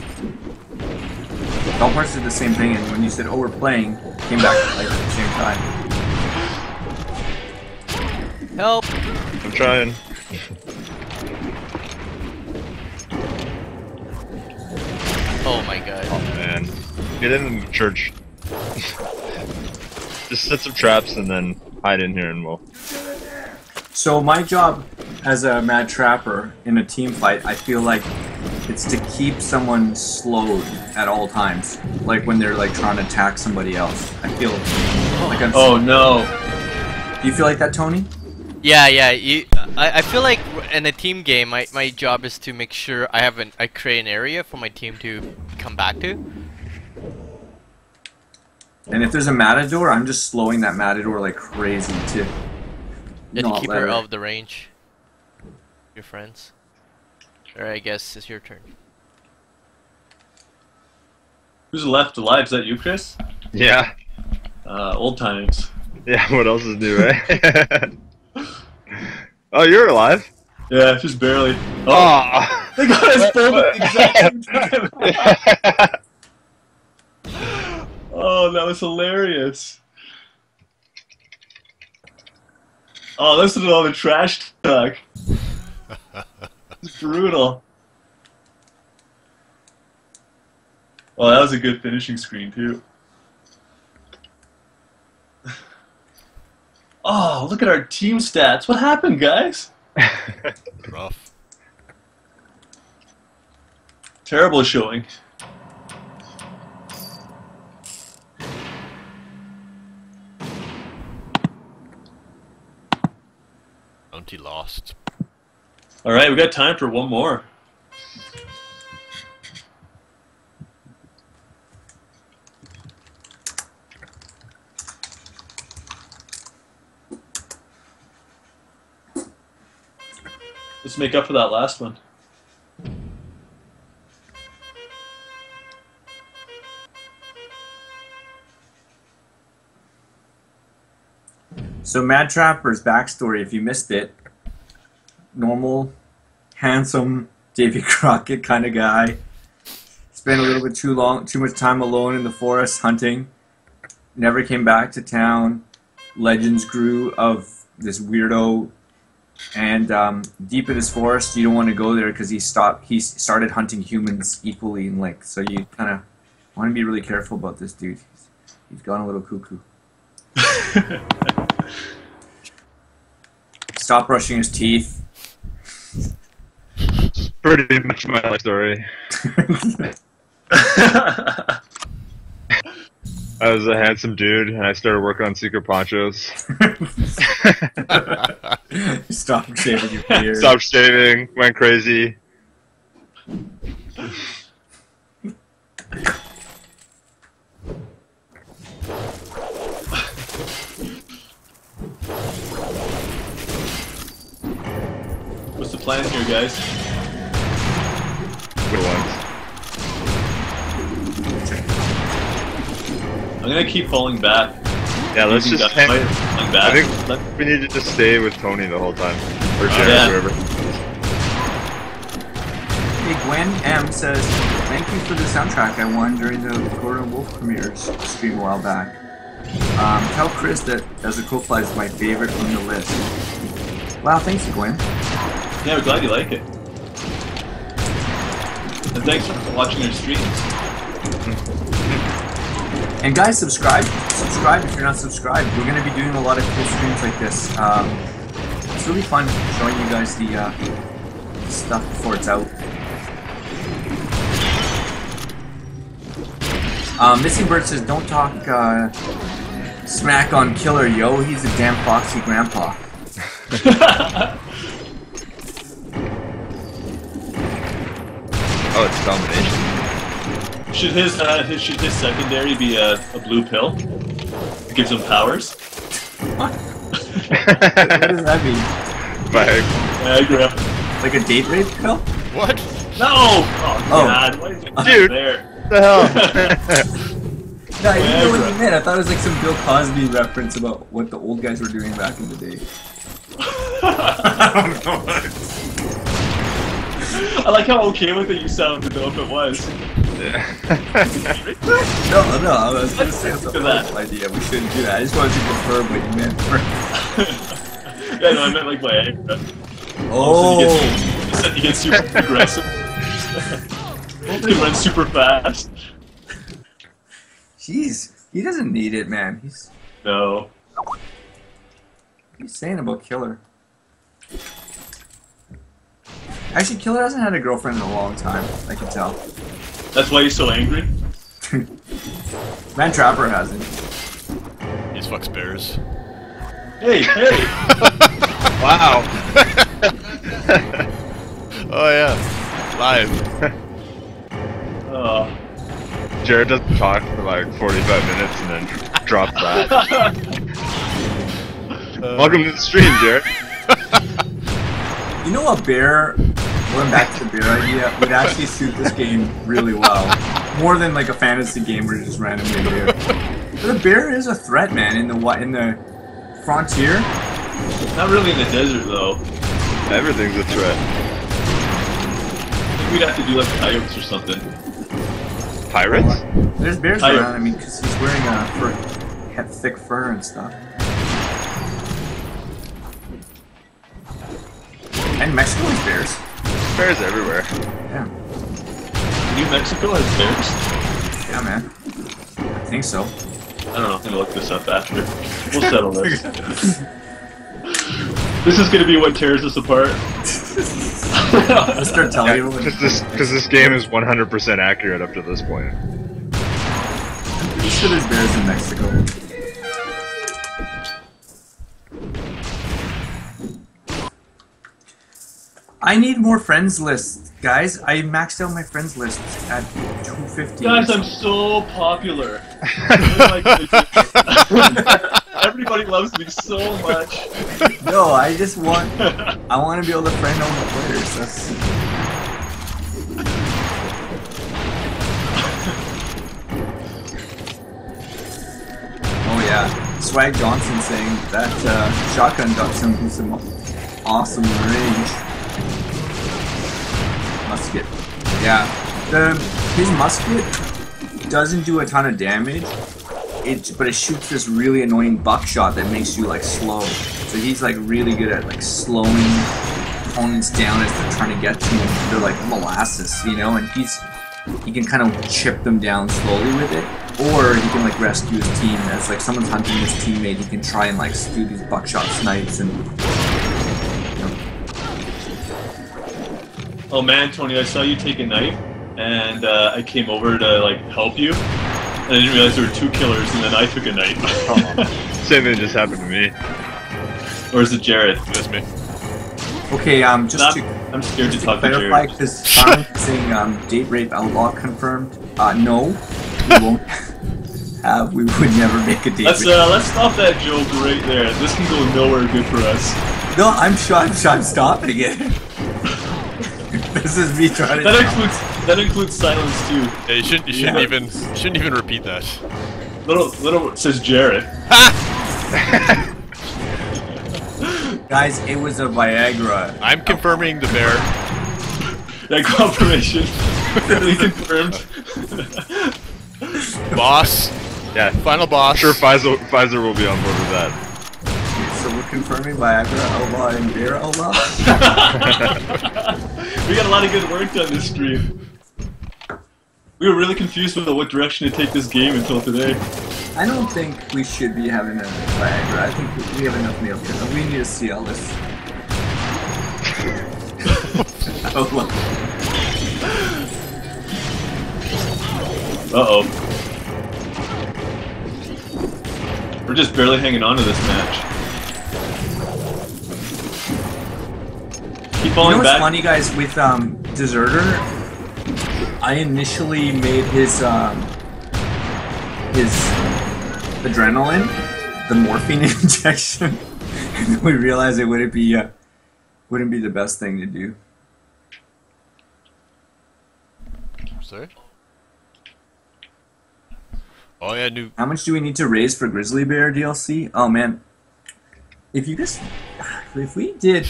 Doll parts did the same thing, and when you said, "Oh, we're playing," came back like at the same time. Help! I'm trying. Oh my god. Oh man. Get in the church. Just set some traps and then hide in here and we'll... So my job as a Mad Trapper in a team fight, I feel like it's to keep someone slowed at all times. Like when they're like trying to attack somebody else. I feel like I'm... Oh no. Do you feel like that, Tony? Yeah. I feel like in a team game, my job is to make sure I create an area for my team to come back to. And if there's a Matador, I'm just slowing that Matador like crazy to Then keep her out of the range. Your friends. Alright, I guess it's your turn. Who's left alive? Is that you, Chris? Yeah. Old times. Yeah, what else is new, right? Oh, you're alive? Yeah, just barely. Oh! They got us both at the exact same time. Oh, that was hilarious. Oh, listen to all the trash talk. It's brutal. Oh, that was a good finishing screen, too. Oh, look at our team stats. What happened, guys? Rough. Terrible showing. Bounty lost. Alright, we got time for one more. Let's make up for that last one. So Mad Trapper's backstory, if you missed it, normal, handsome, Davy Crockett kind of guy. Spent a little bit too much time alone in the forest hunting. Never came back to town. Legends grew of this weirdo. And deep in his forest, you don't want to go there because he started hunting humans equally, and like, so you kind of want to be really careful about this dude. He's gone a little cuckoo. Stop brushing his teeth. pretty much my life story. I was a handsome dude, and I started working on secret ponchos. Stop shaving your beard. Stopped shaving, went crazy. What's the plan here, guys? Good ones. I'm gonna keep falling back. Yeah, let's just hang. Falling back. I think we need to just stay with Tony the whole time. Or Jared, yeah. whoever. Hey, Gwen M says, thank you for the soundtrack I won during the Gordon Wolf premieres stream a while back. Tell Chris that As the Crow Flies is my favorite on the list. Wow, thanks, Gwen. Yeah, we're glad you like it. And thanks for watching our streams. And guys, subscribe. Subscribe if you're not subscribed. We're going to be doing a lot of cool streams like this. It's really fun showing you guys the stuff before it's out. Missing Bird says, don't talk smack on Killer, yo. He's a damn foxy grandpa. Oh, it's domination. Should his secondary be a blue pill? It gives him powers. What does that mean? Viagra. Like a date rape pill? What? No! Oh, God. Why did you put Dude. it there? What the hell? No, I didn't know what you meant. I thought it was like some Bill Cosby reference about what the old guys were doing back in the day. I don't know. I like how okay with it you sounded though if it was. No, I was going to say it's a horrible idea. We shouldn't do that. I just wanted to confirm what you meant. Yeah, no, I meant like Viagra. Oh! He gets super aggressive. He can run super fast. Jeez, he doesn't need it, man. No. What are you saying about Killer? Actually, Killer hasn't had a girlfriend in a long time, I can tell. That's why he's so angry? Man Trapper hasn't. He just fucks bears. Hey! Wow. Oh yeah, live. Jared doesn't talk for like 45 minutes and then drops that. Welcome to the stream, Jared. You know, a bear, going back to the bear idea, would actually suit this game really well. More than like a fantasy game where you just randomly bear. But the bear is a threat, man, in the frontier. Not really in the desert though. Everything's a threat. We'd have to do like coyotes or something. Pirates? There's bears Coyote. around, I mean, because he's wearing thick fur and stuff. And Mexico has bears. Bears everywhere. Yeah. New Mexico has bears? Yeah, man. I think so. I don't know, I'm gonna look this up after. We'll settle this. This is gonna be what tears us apart. Let's start telling you. Because this game is 100% accurate up to this point. I'm pretty sure there's bears in Mexico. I need more friends lists, guys. I maxed out my friends list at 250. Guys, I'm so popular. Everybody loves me so much. No, I just want to be able to friend all the players. That's... Oh yeah, Swag Johnson saying that shotgun got some awesome range. Musket. Yeah, his musket doesn't do a ton of damage. But it shoots this really annoying buckshot that makes you like slow. So he's like really good at like slowing opponents down as they're trying to get to him. They're like molasses, you know, and he can kind of chip them down slowly with it, or he can like rescue his team as like someone's hunting his teammate. He can try and like do these buckshot snipes and. You know. Oh man, Tony, I saw you take a knife, and I came over to like help you, and I didn't realize there were 2 killers, and then I took a knife. Same thing just happened to me. Or is it Jared? That's me. Okay, I'm scared to to talk to clarify, Jared. because Simon's saying date rape outlaw confirmed. No, we won't have. We would never make a date Let's rape. stop that joke right there. This can go nowhere good for us. No, I'm stopping it. This is me trying to. That includes silence too. Yeah, you shouldn't even repeat that. Little says Jared. Guys, it was a Viagra. I'm confirming the bear. Yeah, confirmation. Really confirmed. Boss. Yeah, Final boss. I'm sure Pfizer will be on board with that. So we're confirming Viagra outlaw and beer outlaw. We got a lot of good work done this stream. We were really confused with what direction to take this game until today. I don't think we should be having a Viagra. I think we have enough meal kit. We need to see all this. Outlaw. Uh-oh. We're just barely hanging on to this match. Keep You know falling what's back. funny, guys? With Deserter, I initially made his adrenaline, the morphine injection, and then we realized it wouldn't be the best thing to do. Sorry? Oh yeah, new. How much do we need to raise for Grizzly Bear DLC? Oh man, if we did.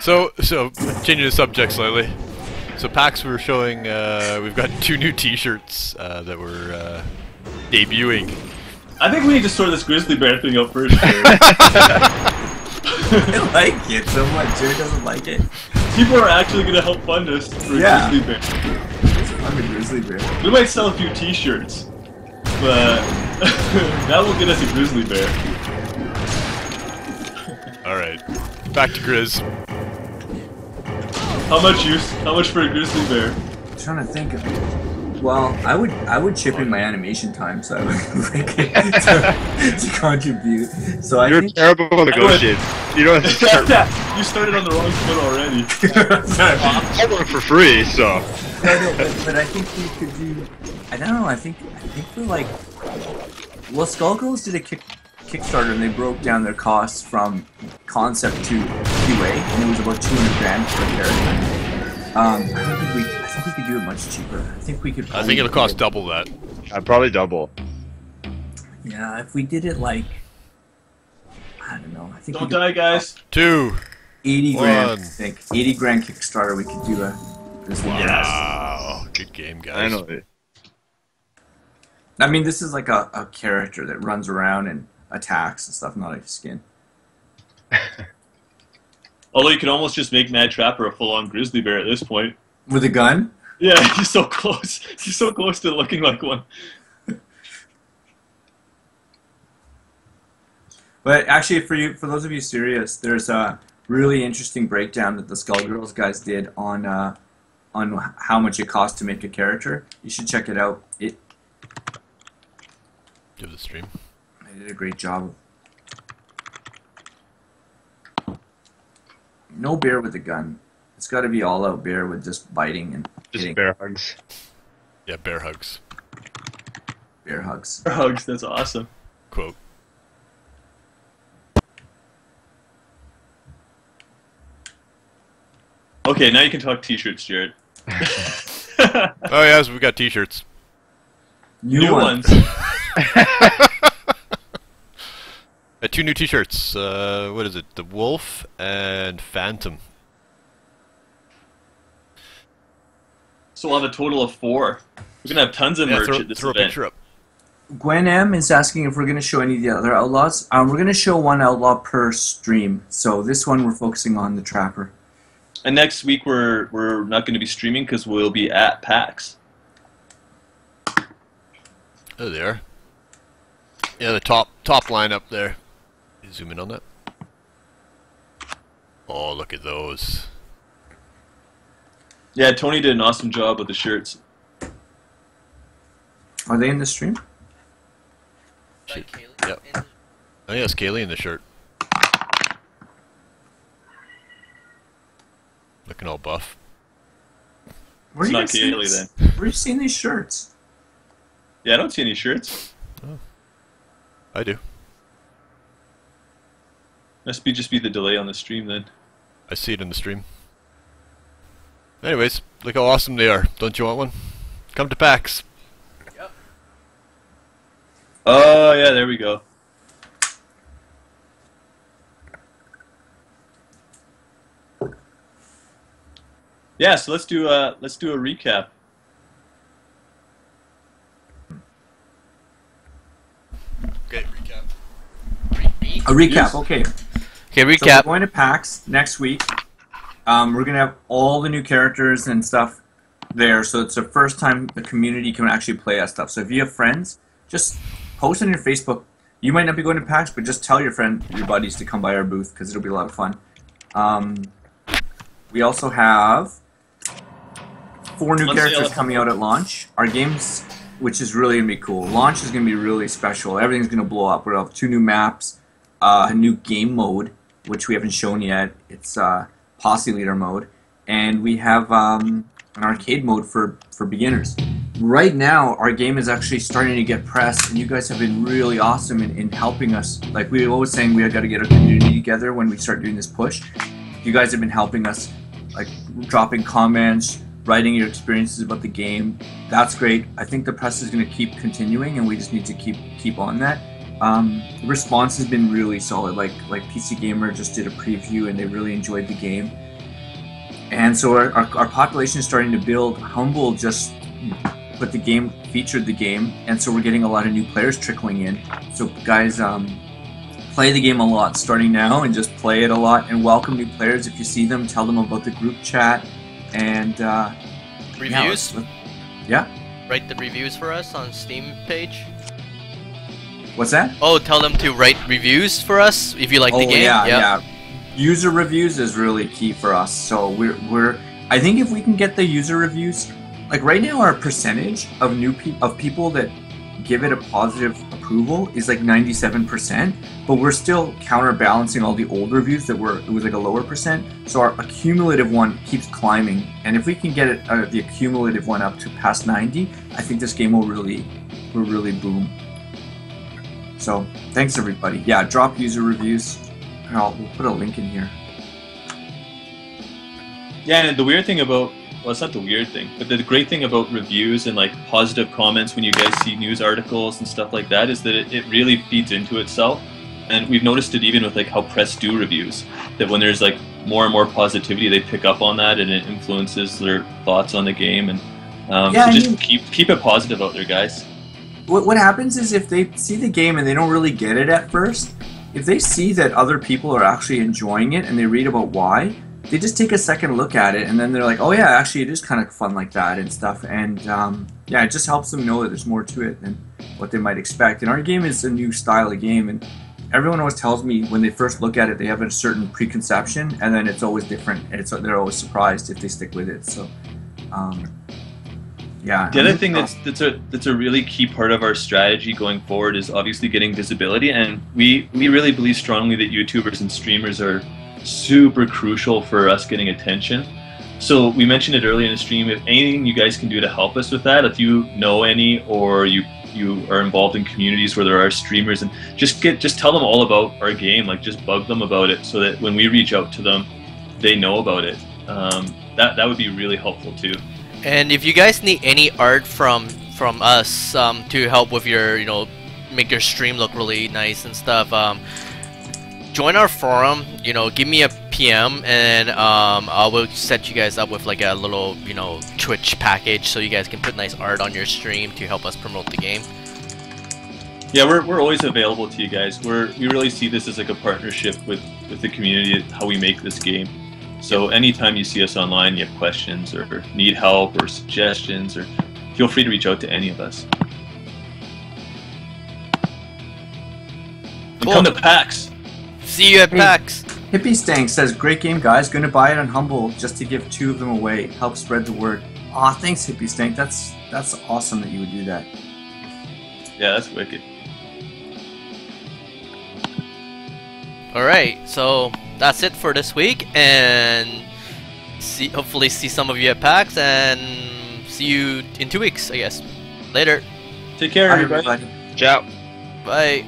So changing the subject slightly. So PAX, we were showing. We've got 2 new T-shirts that we're debuting. I think we need to sort this grizzly bear thing out first. I like it so much. Jared doesn't like it. People are actually going to help fund us for Yeah. grizzly bear. I'm a Grizzly Bear. We might sell a few T-shirts, but that will get us a grizzly bear. All right, back to Grizz. How much for a grizzly bear? I'm trying to think of it. Well, I would chip in my animation time so I would like it to contribute. So I You're think terrible at negotiating. You don't have to start. You started on the wrong foot already. I work for free, so. but I think we could do. I don't know. I think we're like. Well, Skullgirls did a Kickstarter and they broke down their costs from concept to QA, and it was about $200,000 per character. I think we could do it much cheaper. I think we could. I think it'll cost double that. I'd probably double. Yeah, if we did it like. I don't know. I think. Don't die, guys. 2. 80 grand. I One. think 80 grand Kickstarter. We could do a. This one. Wow, good game, guys. I know. I mean, this is like a character that runs around and attacks and stuff, not a skin. Although you could almost just make Mad Trapper a full-on grizzly bear at this point. With a gun? Yeah, he's so close. He's so close to looking like one. But actually, for those of you serious, there's a really interesting breakdown that the Skullgirls guys did on how much it costs to make a character. You should check it out. Give the stream. They did a great job. No bear with a gun. It's got to be all-out bear with just biting and Just hitting. bear hugs. Yeah, bear hugs. Bear hugs. Hugs, that's awesome. Quote. Okay, now you can talk T-shirts, Jared. Oh yeah, so we got T-shirts. New ones. 2 new T-shirts. What is it? The Wolf and Phantom. So we'll have a total of 4. We're gonna have tons of merch at this throw a event. picture up. Gwen M is asking if we're going to show any of the other outlaws. We're going to show one outlaw per stream. So this one we're focusing on the Trapper. And next week we're not going to be streaming because we'll be at PAX. There they are. Yeah, the top line up there. Zoom in on that. Oh, look at those. Yeah, Tony did an awesome job with the shirts. Are they in the stream? Like Kaylee? Yep. I think that's Kaylee in the shirt. Looking all buff. Where It's you not guys seeing Kaylee this? then. Where are you seeing these shirts? Yeah, I don't see any shirts. I do. Must be just be the delay on the stream then. I see it in the stream. Anyways, look how awesome they are. Don't you want one? Come to PAX. Oh yeah, there we go. Yeah, so let's do a recap. Okay, recap. A recap, Yes. okay. Okay, So we're recap. going to PAX next week. We're going to have all the new characters and stuff there, so it's the first time the community can actually play us stuff. So if you have friends, just post on your Facebook. You might not be going to PAX, but just tell your buddies to come by our booth, because it'll be a lot of fun. We also have 4 new On characters sale. coming out at launch. Our games, which is really going to be cool. Launch is going to be really special. Everything's going to blow up. We'll have 2 new maps, a new game mode, which we haven't shown yet. It's Posse Leader mode. And we have an arcade mode for beginners. Right now, our game is actually starting to get press, and you guys have been really awesome in helping us. Like we were always saying, we got to get our community together when we start doing this push. You guys have been helping us, like dropping comments, writing your experiences about the game. That's great. I think the press is going to keep continuing, and we just need to keep on that. The response has been really solid. Like PC Gamer just did a preview, and they really enjoyed the game. And so our population is starting to build. Humble just put the game, featured the game, and so we're getting a lot of new players trickling in. So guys, play the game a lot starting now, and just play it a lot, and welcome new players. If you see them, tell them about the group chat, and Reviews? Yeah. Write the reviews for us on Steam page. What's that? Oh, tell them to write reviews for us if you like the game. Yeah. User reviews is really key for us. So we're I think if we can get the user reviews, like right now our percentage of people that give it a positive approval is like 97%, but we're still counterbalancing all the old reviews that it was like a lower percent. So our accumulative one keeps climbing, and if we can get it the accumulative one up to past 90, I think this game will really boom. So thanks everybody. Yeah, drop user reviews. We'll put a link in here. Yeah, and the weird thing about, well, it's not the weird thing, but the great thing about reviews and like positive comments when you guys see news articles and stuff like that is that it really feeds into itself. And we've noticed it even with like how press do reviews, that when there's like more and more positivity, they pick up on that and it influences their thoughts on the game. And so just keep it positive out there, guys. What happens is if they see the game and they don't really get it at first, if they see that other people are actually enjoying it and they read about why, they just take a second look at it, and then they're like, oh yeah, actually it is kind of fun like that and stuff. And yeah, it just helps them know that there's more to it than what they might expect. And our game is a new style of game, and everyone always tells me when they first look at it, they have a certain preconception, and then it's always different. And they're always surprised if they stick with it. So yeah. The other thing that's a really key part of our strategy going forward is obviously getting visibility, and we really believe strongly that YouTubers and streamers are super crucial for us getting attention. So we mentioned it earlier in the stream. If anything you guys can do to help us with that, if you know any, or you are involved in communities where there are streamers, and just tell them all about our game. Like just bug them about it, so that when we reach out to them, they know about it. That would be really helpful too. And if you guys need any art from us to help with your, make your stream look really nice and stuff, join our forum. Give me a PM, and I will set you guys up with like a little, Twitch package, so you guys can put nice art on your stream to help us promote the game. Yeah, we're always available to you guys. We really see this as like a partnership with the community, how we make this game. So anytime you see us online, you have questions or need help or suggestions, or feel free to reach out to any of us. And Cool. come to PAX. See you at PAX. Hippie Stank says, great game, guys. Going to buy it on Humble just to give 2 of them away. Help spread the word. Aw, thanks, Hippie Stank. That's awesome that you would do that. Yeah, that's wicked. Alright, so that's it for this week, and hopefully see some of you at PAX, and see you in 2 weeks, I guess. Later. Take care, Bye, everybody. everybody. Ciao. Bye.